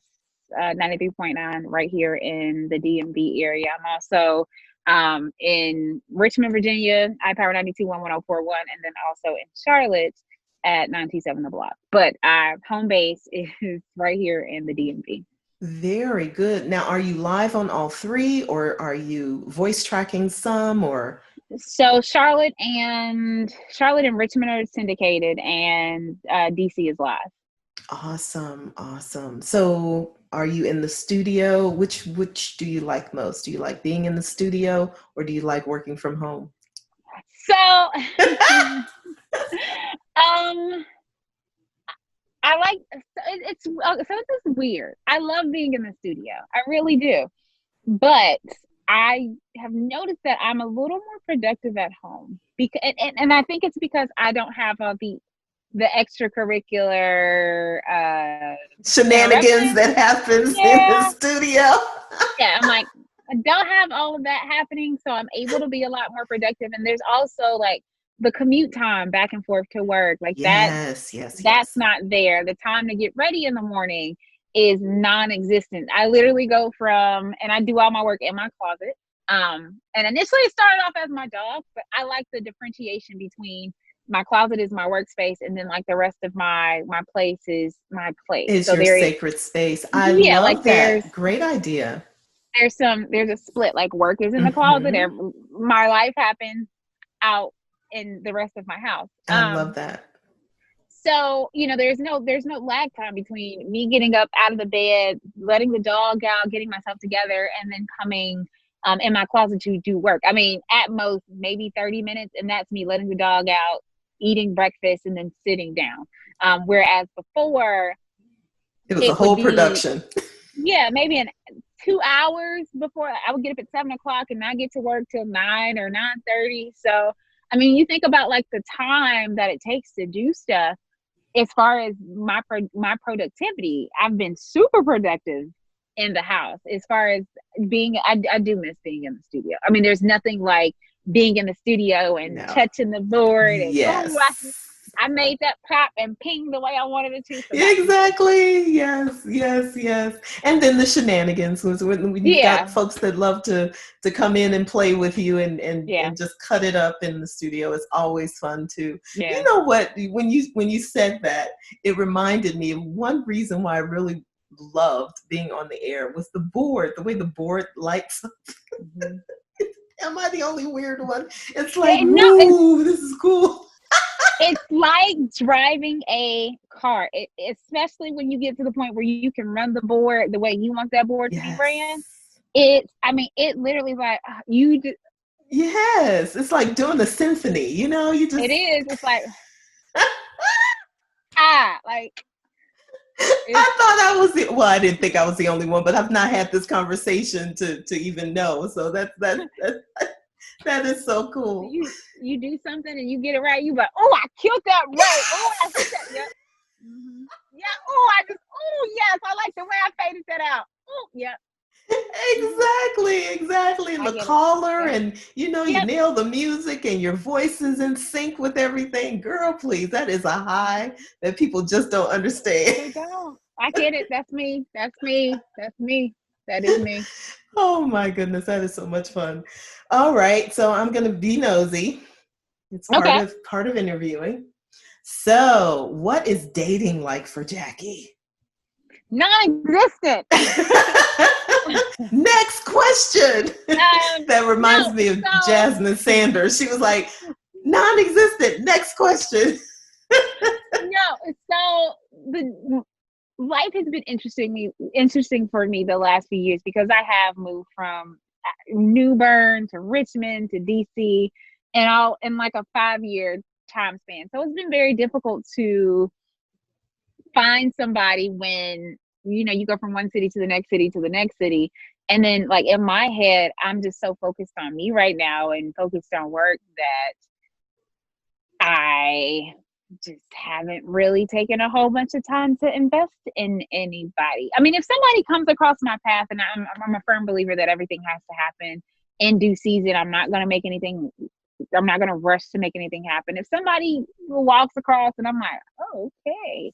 93.9 right here in the DMV area. I'm also in Richmond, Virginia, iPower 92.1 1041, and then also in Charlotte at 927 The Block. But our home base is right here in the DMV.
Very good. Now, are you live on all three, or are you voice tracking some, or?
So Charlotte and Richmond are syndicated, and DC is live.
Awesome. Awesome. So are you in the studio? Which do you like most? Do you like being in the studio, or do you like working from home?
So I like, it's weird. I love being in the studio. I really do. But I have noticed that I'm a little more productive at home, because and I think it's because I don't have all the extracurricular
shenanigans that happens in the studio.
I'm like, I don't have all of that happening, so I'm able to be a lot more productive. And there's also like the commute time back and forth to work, like that's not there. The time to get ready in the morning is non-existent. I literally go from, and I do all my work in my closet. And initially it started off as my job, but I like the differentiation between my closet is my workspace, and then like the rest of my place is my place.
It's so your sacred space. I love like that. Great idea.
There's a split, like work is in the closet, and my life happens out in the rest of my house.
I love that.
So, you know, there's no lag time between me getting up out of the bed, letting the dog out, getting myself together, and then coming in my closet to do work. I mean, at most maybe 30 minutes, and that's me letting the dog out, eating breakfast, and then sitting down. Whereas before,
it was a whole production.
Yeah, maybe 2 hours before I would get up at 7 o'clock and not get to work till 9 or 9:30. So, I mean, you think about like the time that it takes to do stuff. As far as my productivity, I've been super productive in the house. As far as I do miss being in the studio. I mean, there's nothing like being in the studio and touching the board and
yes.
I made that pop and ping the way I wanted it to. So
exactly. Yes. And then the shenanigans was when you've got folks that love to come in and play with you and just cut it up in the studio. It's always fun too.
Yeah.
You know what? When you said that, it reminded me of one reason why I really loved being on the air was the way the board lights up. Mm-hmm. Am I the only weird one? It's like, ooh, this is cool.
It's like driving a car, especially when you get to the point where you can run the board the way you want that board to be ran. It literally like you just.
Yes, it's like doing the symphony, you know, you just.
It is. It's like, like.
I thought I was well, I didn't think I was the only one, but I've not had this conversation to even know. So that is so cool.
You do something and you get it right. You like, oh, I killed that right. Oh, I hit that. Yep. Mm-hmm. Yeah. Oh, yes, I like the way I faded that out. Oh, yeah.
Exactly. And the caller and you nail the music and your voice is in sync with everything. Girl, please, that is a high that people just don't understand.
They don't. I get it. That's me. That is me.
Oh my goodness, that is so much fun. All right, so I'm gonna be nosy. It's part of interviewing. So what is dating like for Jackie?
Non-existent.
Next question. That reminds me of Jasmine Sanders. She was like, non-existent. Next question.
So the life has been interesting for me the last few years because I have moved from New Bern to Richmond to DC and all in like a 5-year time span. So it's been very difficult to find somebody when you go from one city to the next city to the next city. And then like in my head, I'm just so focused on me right now and focused on work that I just haven't really taken a whole bunch of time to invest in anybody. I mean, if somebody comes across my path, and I'm a firm believer that everything has to happen in due season. I'm not going to rush to make anything happen. If somebody walks across and I'm like, oh, okay.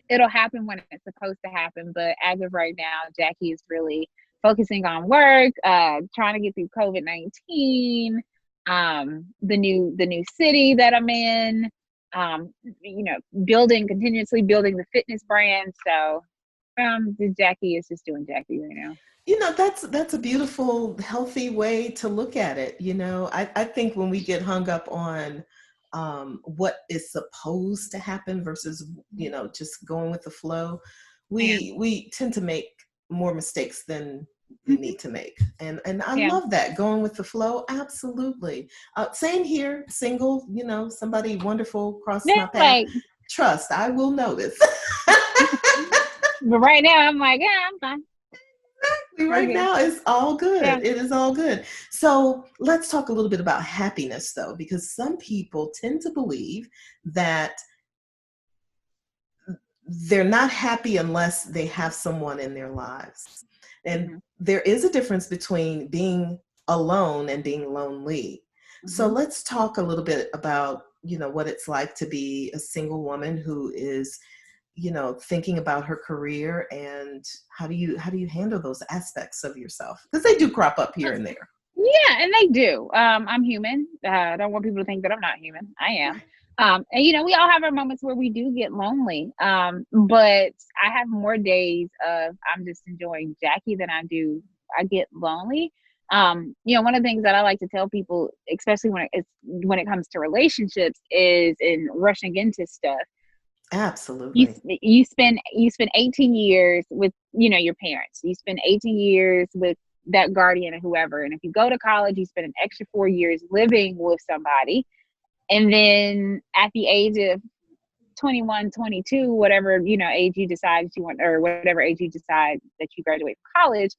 It'll happen when it's supposed to happen. But as of right now, Jackie is really focusing on work, trying to get through COVID-19, the new city that I'm in, continuously building the fitness brand. So Jackie is just doing Jackie right now.
That's a beautiful, healthy way to look at it. I think when we get hung up on what is supposed to happen versus just going with the flow, we tend to make more mistakes than we need to make, and I love that, going with the flow. Absolutely. Same here, single, somebody wonderful crosses my path, trust I will notice.
But right now I'm like, I'm fine.
Right now it's all good. It is all good. So let's talk a little bit about happiness though, because some people tend to believe that they're not happy unless they have someone in their lives. And there is a difference between being alone and being lonely. So let's talk a little bit about, what it's like to be a single woman who is thinking about her career, and how do you handle those aspects of yourself? Because they do crop up here and there.
Yeah, and they do. I'm human. I don't want people to think that I'm not human. I am. And we all have our moments where we do get lonely. But I have more days of I'm just enjoying Jackie than I get lonely. One of the things that I like to tell people, especially when it comes to relationships, is in rushing into stuff.
Absolutely.
You spend 18 years with, your parents. You spend 18 years with that guardian or whoever. And if you go to college, you spend an extra 4 years living with somebody. And then at the age of 21, 22, whatever, you know, age you decide you want, or whatever age you decide that you graduate from college,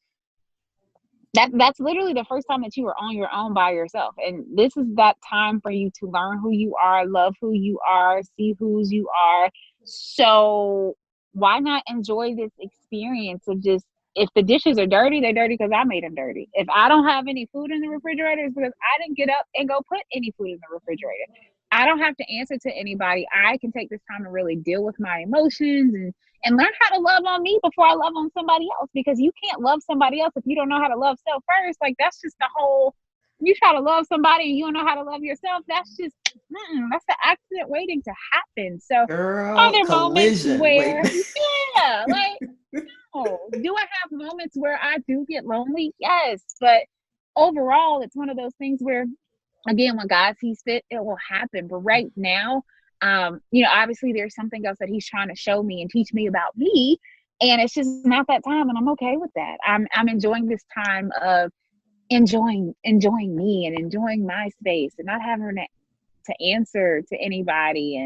that's literally the first time that you were on your own by yourself. And this is that time for you to learn who you are, love who you are, see whose you are. So why not enjoy this experience of just, if the dishes are dirty, they're dirty because I made them dirty. If I don't have any food in the refrigerator, it's because I didn't get up and go put any food in the refrigerator. I don't have to answer to anybody. I can take this time to really deal with my emotions and learn how to love on me before I love on somebody else, because you can't love somebody else if you don't know how to love self first. Like, that's just the whole, you try to love somebody and you don't know how to love yourself. That's just, that's the accident waiting to happen. So are
Girl,
there moments
collision. Wait.
where, yeah, like, oh, do I have moments where I do get lonely? Yes. But overall, it's one of those things where, again, when God sees fit, it will happen. But right now, you know, obviously there's something else that he's trying to show me and teach me about me. And it's just not that time. And I'm okay with that. I'm enjoying this time of enjoying me and enjoying my space and not having to answer to anybody,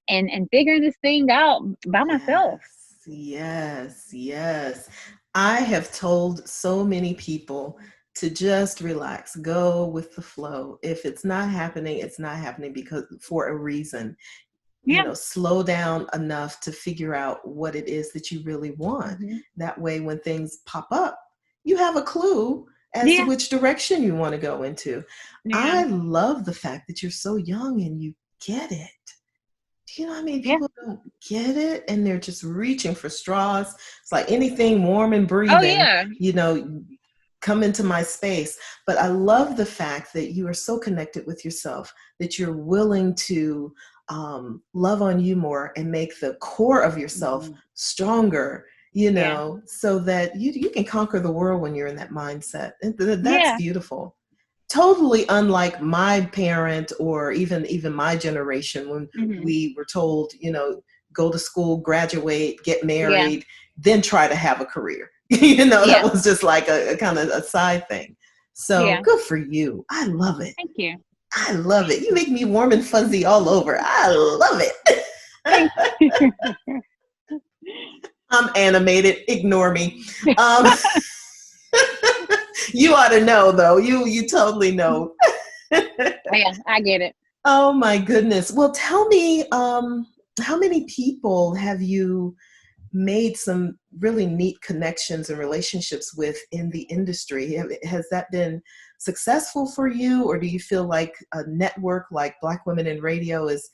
and figuring this thing out by myself.
Yes. I have told so many people to just relax, go with the flow. If it's not happening, it's not happening because for a reason. You
Yeah.
know, slow down enough to figure out what it is that you really want.
Mm-hmm.
That way, when things pop up, you have a clue as to
Yeah.
which direction you want to go into.
Yeah.
I love the fact that you're so young and you get it. Do you know how many
Yeah.
people don't get it and they're just reaching for straws? It's like anything warm and
Oh
breathing,
yeah.
you know, come into my space. But I love the fact that you are so connected with yourself, that you're willing to love on you more and make the core of yourself stronger, you know, so that you can conquer the world when you're in that mindset. And that's
Yeah.
beautiful. Totally unlike my parent or even my generation, when
Mm-hmm.
we were told, you know, go to school, graduate, get
Yeah.
married, then try to have a career. You know, that
Yeah.
was just like a kind of a side thing. So
Yeah.
good for you. I love it.
Thank you.
I love it. You make me warm and fuzzy all over. I love it.
Thank you.
I'm animated. Ignore me. Um, you ought to know, though. You totally know.
Yeah, I get it.
Oh my goodness. Well, tell me, how many people have you made some really neat connections and relationships with in the industry? Has that been successful for you, or do you feel like a network like Black Women in Radio is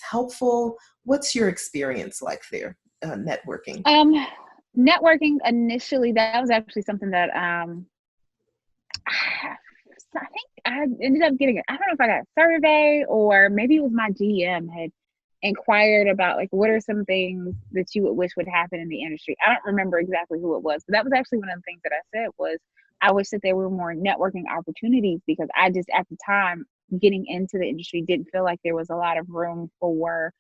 helpful? What's your experience like there, networking?
Networking initially, that was actually something that I think I ended up getting it. I don't know if I got a survey or maybe it was my GM had inquired about, like, what are some things that you would wish would happen in the industry. I don't remember exactly who it was, but that was actually one of the things that I said was I wish that there were more networking opportunities, because I just, at the time, getting into the industry, didn't feel like there was a lot of room for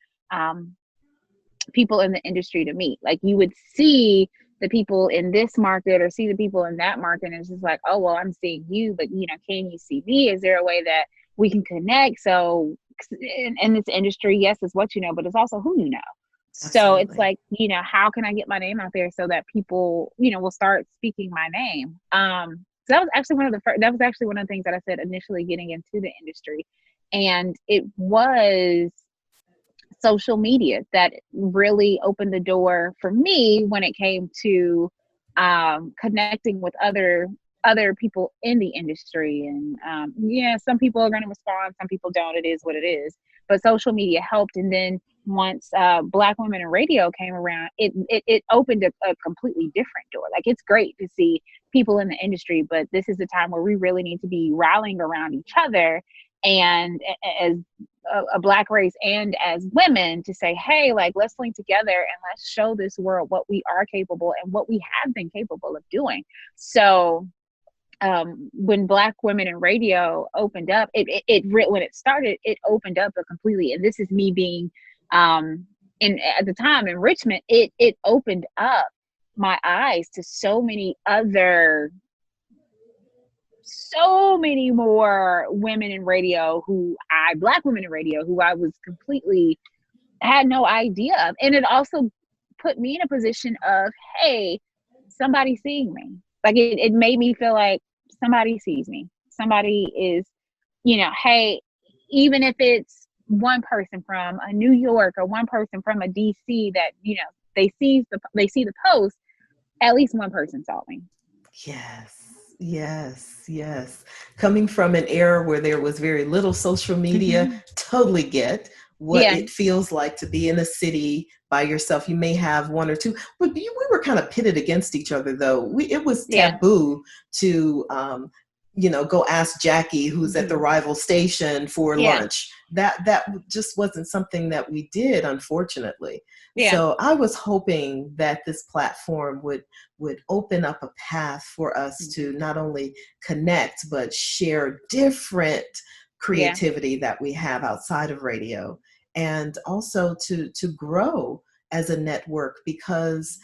people in the industry to meet. Like, you would see the people in this market or see the people in that market, and it's just like, oh, well, I'm seeing you, but, you know, can you see me? Is there a way that we can connect? So in this industry, yes, it's what you know, but it's also who you know. So it's
Absolutely.
like, you know, how can I get my name out there so that people, you know, will start speaking my name? So that was actually one of the things that I said initially getting into the industry. And it was social media that really opened the door for me when it came to connecting with other people in the industry. And yeah, some people are going to respond, some people don't. It is what it is. But social media helped. And then once Black Women in Radio came around, it opened a completely different door. Like, it's great to see people in the industry, but this is a time where we really need to be rallying around each other, and as a Black race and as women, to say, hey, like, let's link together and let's show this world what we are capable and what we have been capable of doing. So when Black Women in Radio opened up, when it started, it opened up a completely, and this is me being at the time in Richmond, it opened up my eyes to so many more women in radio Black women in radio who I was completely had no idea of. And it also put me in a position of, hey, somebody's seeing me. Like it made me feel like somebody sees me. Somebody is, hey, even if it's one person from a New York or one person from a DC that, they see the post, at least one person saw me.
Yes. Yes, yes. Coming from an era where there was very little social media, totally get what it feels like to be in a city by yourself. You may have one or two, but we were kind of pitted against each other, though. It was taboo to, go ask Jackie, who's at the rival station, for lunch. That just wasn't something that we did, unfortunately. So I was hoping that this platform would open up a path for us to not only connect, but share different creativity that we have outside of radio, and also to grow as a network, because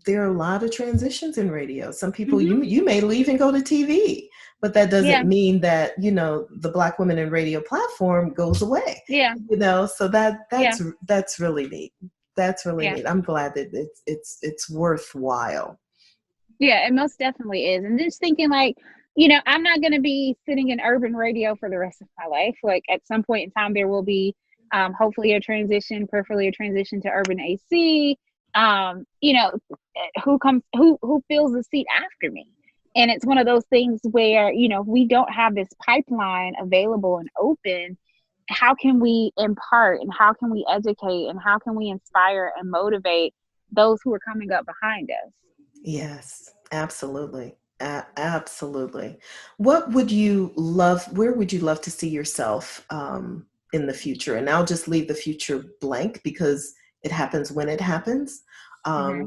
there are a lot of transitions in radio. Some people, you may leave and go to TV, but that doesn't mean that, the Black Women in Radio platform goes away. So that's really neat. That's really neat. I'm glad that it's worthwhile.
Yeah, it most definitely is. And just thinking like, I'm not going to be sitting in urban radio for the rest of my life. Like at some point in time, there will be hopefully preferably a transition to urban AC. Who fills the seat after me? And it's one of those things where, we don't have this pipeline available and open. How can we impart, and how can we educate, and how can we inspire and motivate those who are coming up behind us?
Yes, absolutely. Absolutely. Where would you love to see yourself in the future? And I'll just leave the future blank because it happens when it happens. I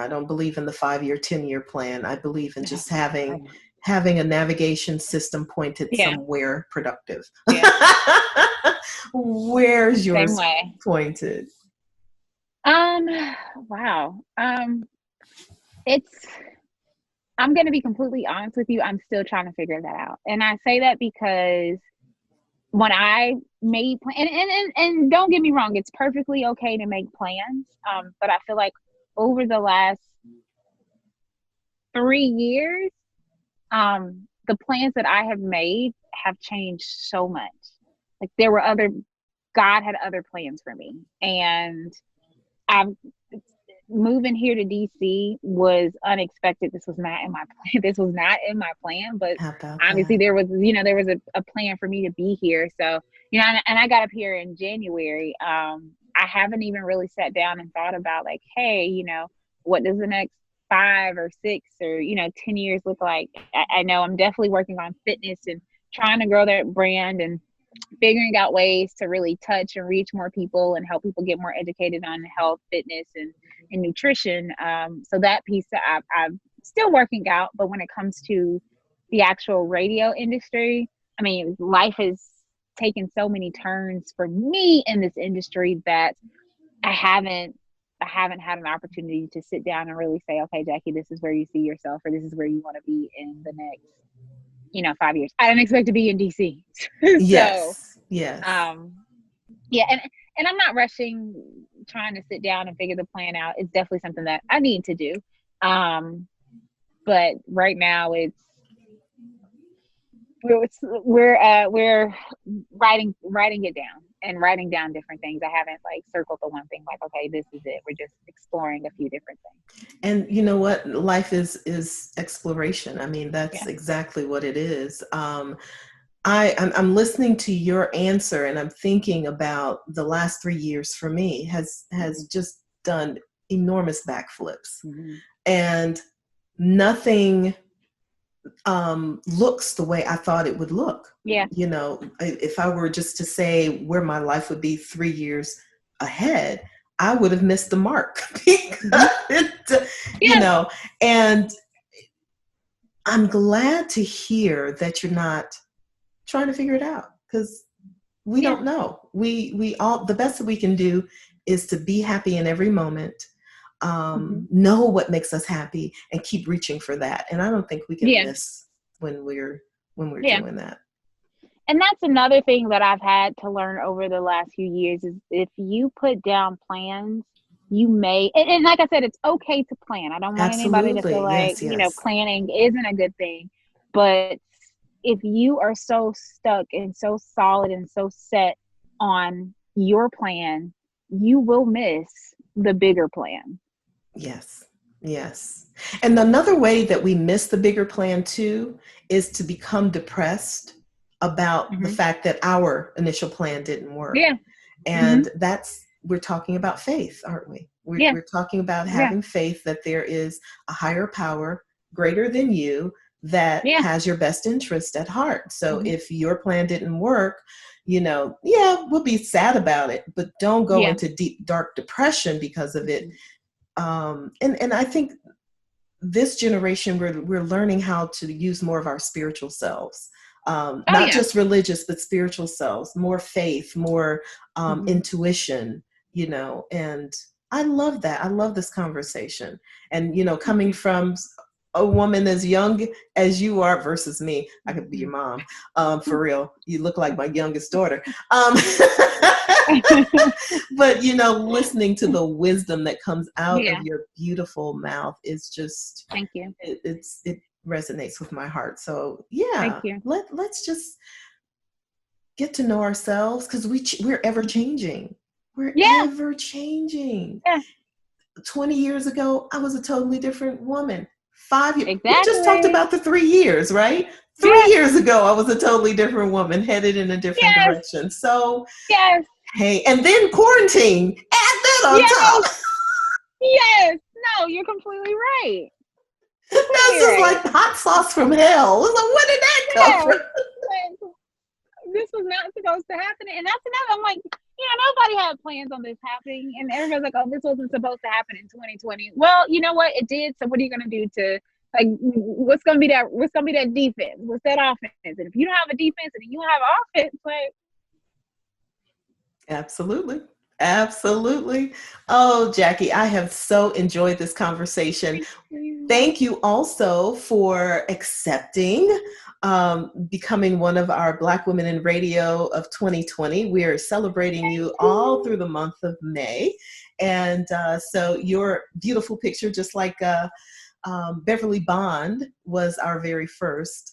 don't believe in the 5-year, 10-year plan. I believe in just having a navigation system pointed somewhere productive. Where's yours pointed?
Wow. I'm going to be completely honest with you. I'm still trying to figure that out. And I say that because when I made plans, and don't get me wrong, it's perfectly okay to make plans. But I feel like over the last 3 years, the plans that I have made have changed so much. Like God had other plans for me. And moving here to DC was unexpected. This was not in my plan. This was not in my plan, but obviously there was a plan for me to be here. So, and I got up here in January. I haven't even really sat down and thought about like, hey, what does the next 5 or 6 or, 10 years look like? I know I'm definitely working on fitness and trying to grow that brand and figuring out ways to really touch and reach more people and help people get more educated on health, fitness, and nutrition. So that piece that I'm still working out. But when it comes to the actual radio industry, I mean, life has taken so many turns for me in this industry that I haven't had an opportunity to sit down and really say, okay, Jackie, this is where you see yourself, or this is where you want to be in the next 5 years. I didn't expect to be in DC.
Yes.
Yeah. And I'm not rushing trying to sit down and figure the plan out. It's definitely something that I need to do. But right now we're writing it down and writing down different things. I haven't like circled the one thing like, okay, this is it. We're just exploring a few different things.
And you know what? Life is exploration. I mean, that's exactly what it is. I'm listening to your answer, and I'm thinking about the last 3 years for me has just done enormous backflips, and nothing looks the way I thought it would look. If I were just to say where my life would be 3 years ahead, I would have missed the mark. And I'm glad to hear that you're not trying to figure it out, because we don't know. We all, the best that we can do is to be happy in every moment, know what makes us happy, and keep reaching for that. And I don't think we can miss when we're doing that.
And that's another thing that I've had to learn over the last few years is if you put down plans, you may, and like I said, it's okay to plan. I don't want anybody to feel
Absolutely.
like,
Yes, yes.
planning isn't a good thing. But if you are so stuck and so solid and so set on your plan, you will miss the bigger plan.
Yes. Yes. And another way that we miss the bigger plan too is to become depressed about the
Mm-hmm.
fact that our initial plan didn't work.
Yeah. Mm-hmm.
And we're talking about faith, aren't we?
Yeah.
We're talking about
Yeah.
having faith that there is a higher power greater than you that
Yeah.
has your best interest at heart. So
Mm-hmm.
if your plan didn't work, yeah, we'll be sad about it, but don't go
Yeah.
into deep, dark depression because of it. And I think this generation, we're learning how to use more of our spiritual selves,
Oh
not
yeah.
just religious, but spiritual selves, more faith, more
Mm-hmm.
intuition, and I love that. I love this conversation. And, coming
Mm-hmm.
from a woman as young as you are versus me, I could be your
Mm-hmm.
mom. For real. You look like my youngest daughter. But, listening to the wisdom that comes out of
Yeah.
your beautiful mouth is just,
Thank you.
it resonates with my heart. So
Thank
yeah,
you.
let's just get to know ourselves, because we're ever changing. We're
Yeah.
ever changing.
Yeah.
20 years ago, I was a totally different woman. 5 years, we just talked
Exactly.
about the 3 years, right? three
Yes.
years ago, I was a totally different woman, headed in a different
Yes.
direction. So,
Yes.
hey, and then quarantine, add that on
Yes.
top.
Yes. No, you're completely right.
That's
Completely
just
right.
like hot sauce from hell. So where did that come
Yes.
from?
Like, this was not supposed to happen. And that's another, I'm like, nobody had plans on this happening. And everybody's like, oh, this wasn't supposed to happen in 2020. Well, you know what? It did. So what are you going to do to, like, what's going to be that defense? What's that offense? And if you don't have a defense and you have offense, like.
Absolutely. Absolutely. Oh, Jackie, I have so enjoyed this conversation. Thank you also for accepting becoming one of our Black Women in Radio of 2020. We are celebrating you all through the month of May. And so your beautiful picture, just like Beverly Bond was our very first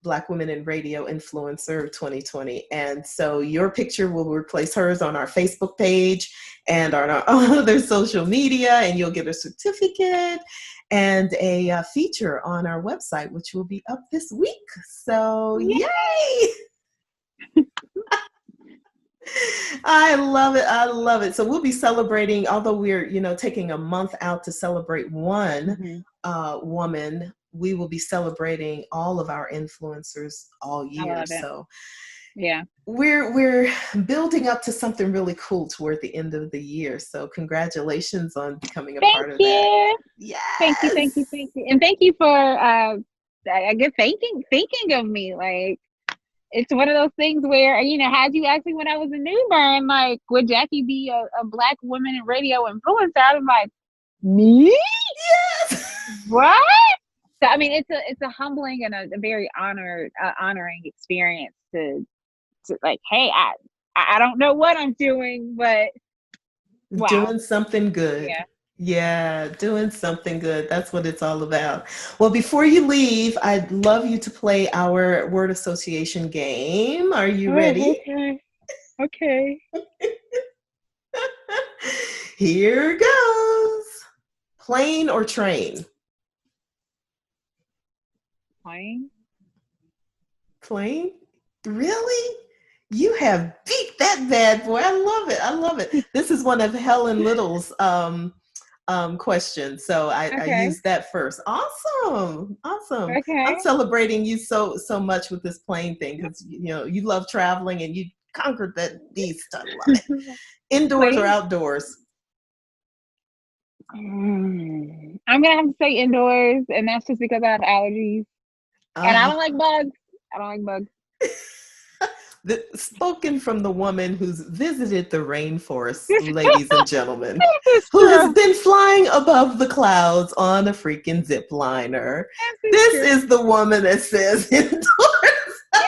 Black Women in Radio Influencer 2020. And so your picture will replace hers on our Facebook page and on our other social media, and you'll get a certificate and a feature on our website, which will be up this week. So yay! I love it. I love it. So we'll be celebrating, although we're, taking a month out to celebrate one woman, we will be celebrating all of our influencers all year. So
yeah,
we're building up to something really cool toward the end of the year. So congratulations on becoming a part of that. Yes.
Thank you. And thank you for I guess thinking of me. Like, it's one of those things where, had you asked me when I was a newborn, like, would Jackie be a Black woman in radio influencer? I'm like, me?
Yes.
What? So, I mean, it's a humbling and a very honoring experience to like, hey, I don't know what I'm doing, but wow.
Doing something good.
Yeah.
Yeah, doing something good. That's what it's all about. Well, before you leave, I'd love you to play our word association game. Are you ready?
Okay.
Here goes. Plane or train?
Plane.
Plane? Really? You have beat that bad boy. I love it. I love it. This is one of Helen Little's questions. So I used that first. Awesome.
Okay.
I'm celebrating you so much with this plane thing, because you love traveling and you conquered that beast. I love it. Indoors or outdoors?
I'm gonna have to say indoors, and that's just because I have allergies. And I don't like bugs.
Spoken from the woman who's visited the rainforest, ladies and gentlemen, who has been flying above the clouds on a freaking zip liner. This is the woman that says indoors.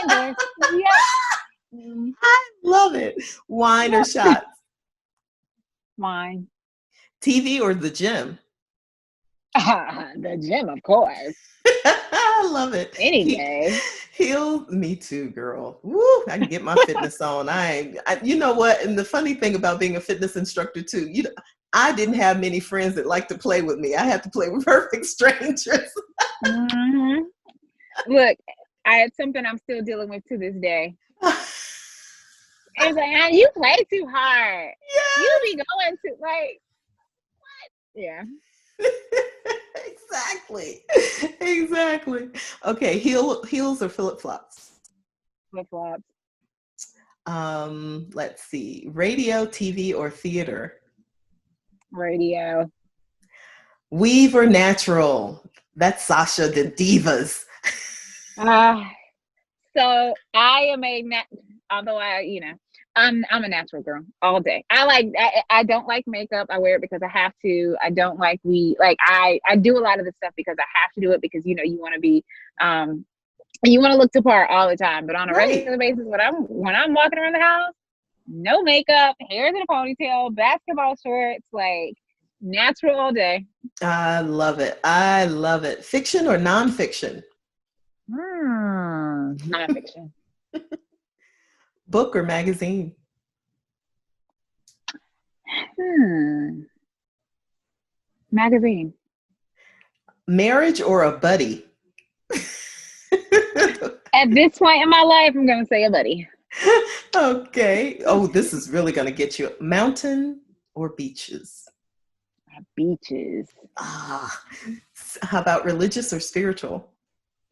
Indoors. Yep.
I love it. Wine or shots?
Wine.
TV or the gym?
The gym, of course.
I love it.
Any day.
Me too, girl. Woo, I can get my fitness on. You know what? And the funny thing about being a fitness instructor too, I didn't have many friends that liked to play with me. I had to play with perfect strangers.
Mm-hmm. Look, I had something I'm still dealing with to this day. It's like, you play too hard. Yes. You be going to like, what? Yeah.
Exactly. Okay, heels or flip-flops?
Flip-flops.
Let's see. Radio, TV, or theater?
Radio.
Weave or natural? That's Sasha the Divas.
So I am although I'm a natural girl all day. I don't like makeup. I wear it because I have to. I don't like I do a lot of the stuff because I have to do it because you want to be you want to look the part all the time. But on a regular basis, when I'm walking around the house, no makeup, hair's in a ponytail, basketball shorts, like natural all day.
I love it. I love it. Fiction or nonfiction?
Nonfiction.
Book or magazine?
Magazine.
Marriage or a buddy?
At this point in my life, I'm going to say a buddy.
Okay. Oh, this is really going to get you. Mountain or beaches?
Beaches.
How about religious or spiritual?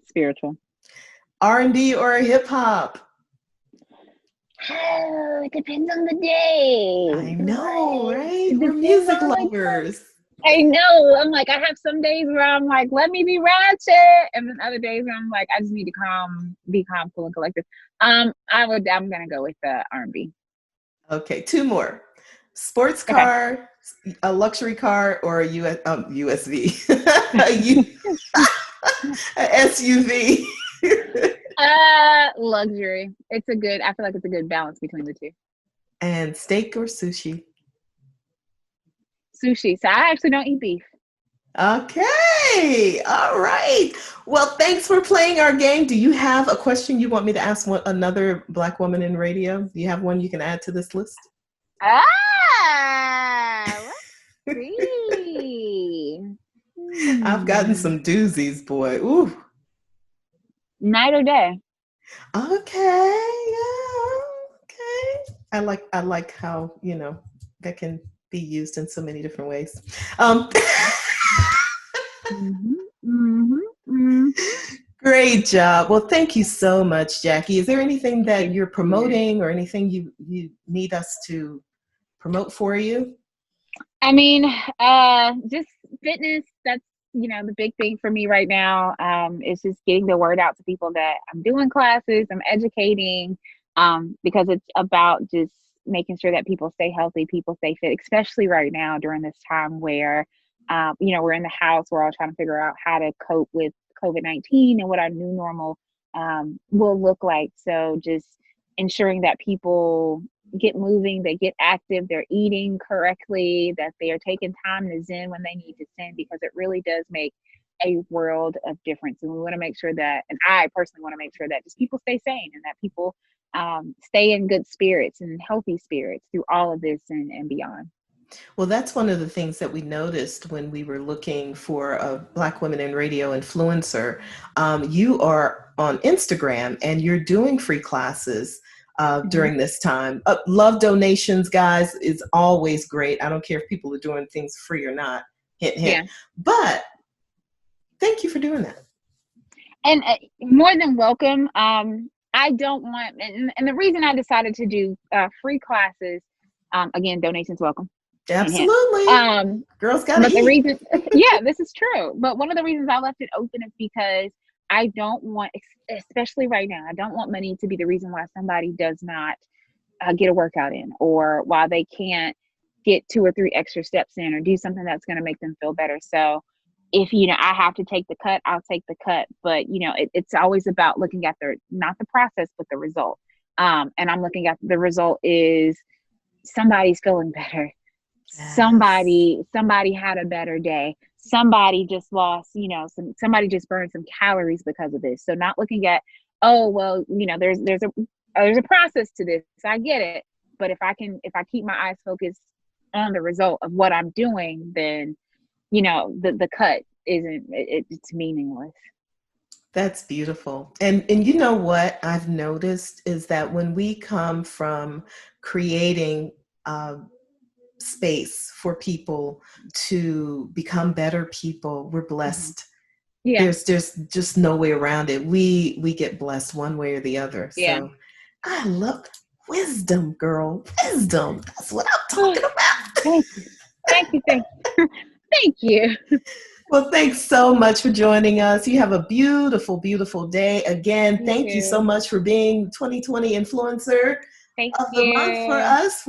Spiritual.
R&B or hip hop?
Oh, it depends on the day.
I know, right? We're music lovers.
I know. I'm like, I have some days where I'm like, let me be ratchet, and then other days where I'm like, I just need to be calm, cool, and collected. I'm gonna go with the R&B.
Okay, 2 more. Sports car, a luxury car, or a USV, a SUV.
Luxury. I feel like it's a good balance between the two.
And steak or sushi?
Sushi. So I actually don't eat beef.
Okay. All right. Well, thanks for playing our game. Do you have a question you want me to ask another Black woman in radio? Do you have one you can add to this list?
Let's see.
I've gotten some doozies, boy. Ooh.
Night or day?
Okay. Yeah. Okay. I like how, that can be used in so many different ways. Great job. Well, thank you so much, Jackie. Is there anything that you're promoting or anything you need us to promote for you?
I mean, just fitness. That's, the big thing for me right now. Is just getting the word out to people that I'm doing classes, I'm educating, because it's about just making sure that people stay healthy, people stay fit, especially right now during this time where, we're in the house, we're all trying to figure out how to cope with COVID-19 and what our new normal will look like. So just ensuring that people get moving, they get active, they're eating correctly, that they are taking time to zen when they need to zen, because it really does make a world of difference. And we want to make sure that, and I personally want to make sure that just people stay sane and that people stay in good spirits and healthy spirits through all of this and beyond.
Well, that's one of the things that we noticed when we were looking for a Black women in radio influencer. You are on Instagram and you're doing free classes during this time. Love donations, guys, is always great. I don't care if people are doing things free or not. Hint, hint. Yeah. But thank you for doing that.
And more than welcome. I don't want, and the reason I decided to do free classes, again, donations welcome.
Absolutely. Girls gotta eat.
The reason, yeah, this is true. But one of the reasons I left it open is because I don't want, especially right now, I don't want money to be the reason why somebody does not get a workout in, or why they can't get 2 or 3 extra steps in or do something that's going to make them feel better. So if, you know, I have to take the cut, I'll take the cut. But, you know, it's always about looking at not the process, but the result. And I'm looking at the result is somebody's feeling better. Yes. Somebody had a better day. Somebody just lost, you know, somebody just burned some calories because of this. So not looking at, oh, well, you know, there's a process to this. I get it. But if I keep my eyes focused on the result of what I'm doing, then, you know, the cut it's meaningless.
That's beautiful. And you know what I've noticed is that when we come from creating space for people to become better people, we're blessed. Yeah. There's just no way around it. We get blessed one way or the other. Yeah. So I love wisdom, girl. Wisdom. That's what I'm talking about.
Thank you. Thank you.
Well, thanks so much for joining us. You have a beautiful, beautiful day. Again, thank you so much for being 2020 Influencer of the month for us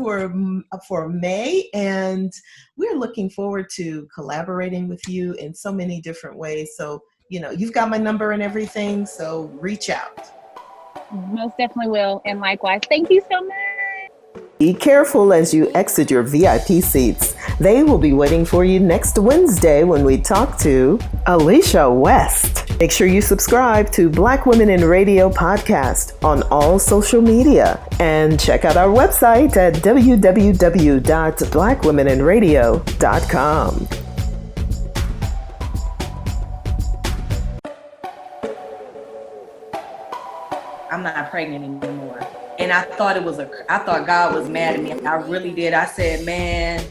for May. And we're looking forward to collaborating with you in so many different ways. So, you know, you've got my number and everything, so reach out.
Most definitely will. And likewise, thank you so much.
Be careful as you exit your VIP seats. They will be waiting for you next Wednesday when we talk to Alicia West. Make sure you subscribe to Black Women in Radio podcast on all social media and check out our website at www.blackwomeninradio.com.
I'm not pregnant anymore. And I thought I thought God was mad at me. I really did. I said, man,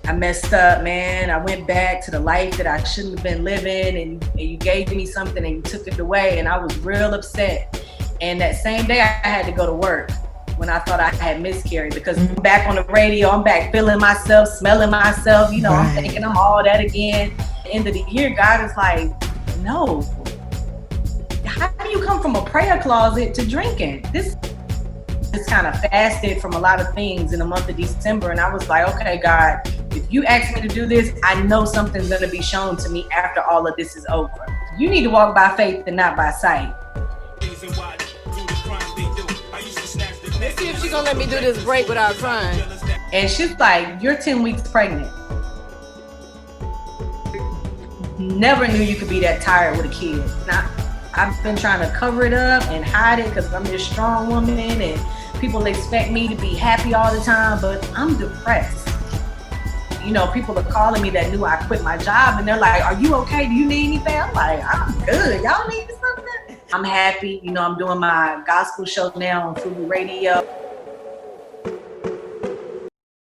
I messed up, man. I went back to the life that I shouldn't have been living, and you gave me something and you took it away, and I was real upset. And that same day I had to go to work when I thought I had miscarried, because I'm back on the radio, I'm back feeling myself, smelling myself, you know, right. I'm thinking I'm all that again. At the end of the year, God is like, no. How do you come from a prayer closet to drinking? This kind of fasted from a lot of things in the month of December, and I was like, okay, God, if you ask me to do this, I know something's going to be shown to me after all of this is over. You need to walk by faith and not by sight.
Let's see if she's going to let me do this break without crying.
And she's like, you're 10 weeks pregnant. Never knew you could be that tired with a kid. Now, I've been trying to cover it up and hide it because I'm this strong woman and people expect me to be happy all the time, but I'm depressed. You know, people are calling me that knew I quit my job and they're like, are you okay? Do you need anything? I'm like, I'm good. Y'all need something? I'm happy. You know, I'm doing my gospel show now on Fubu Radio.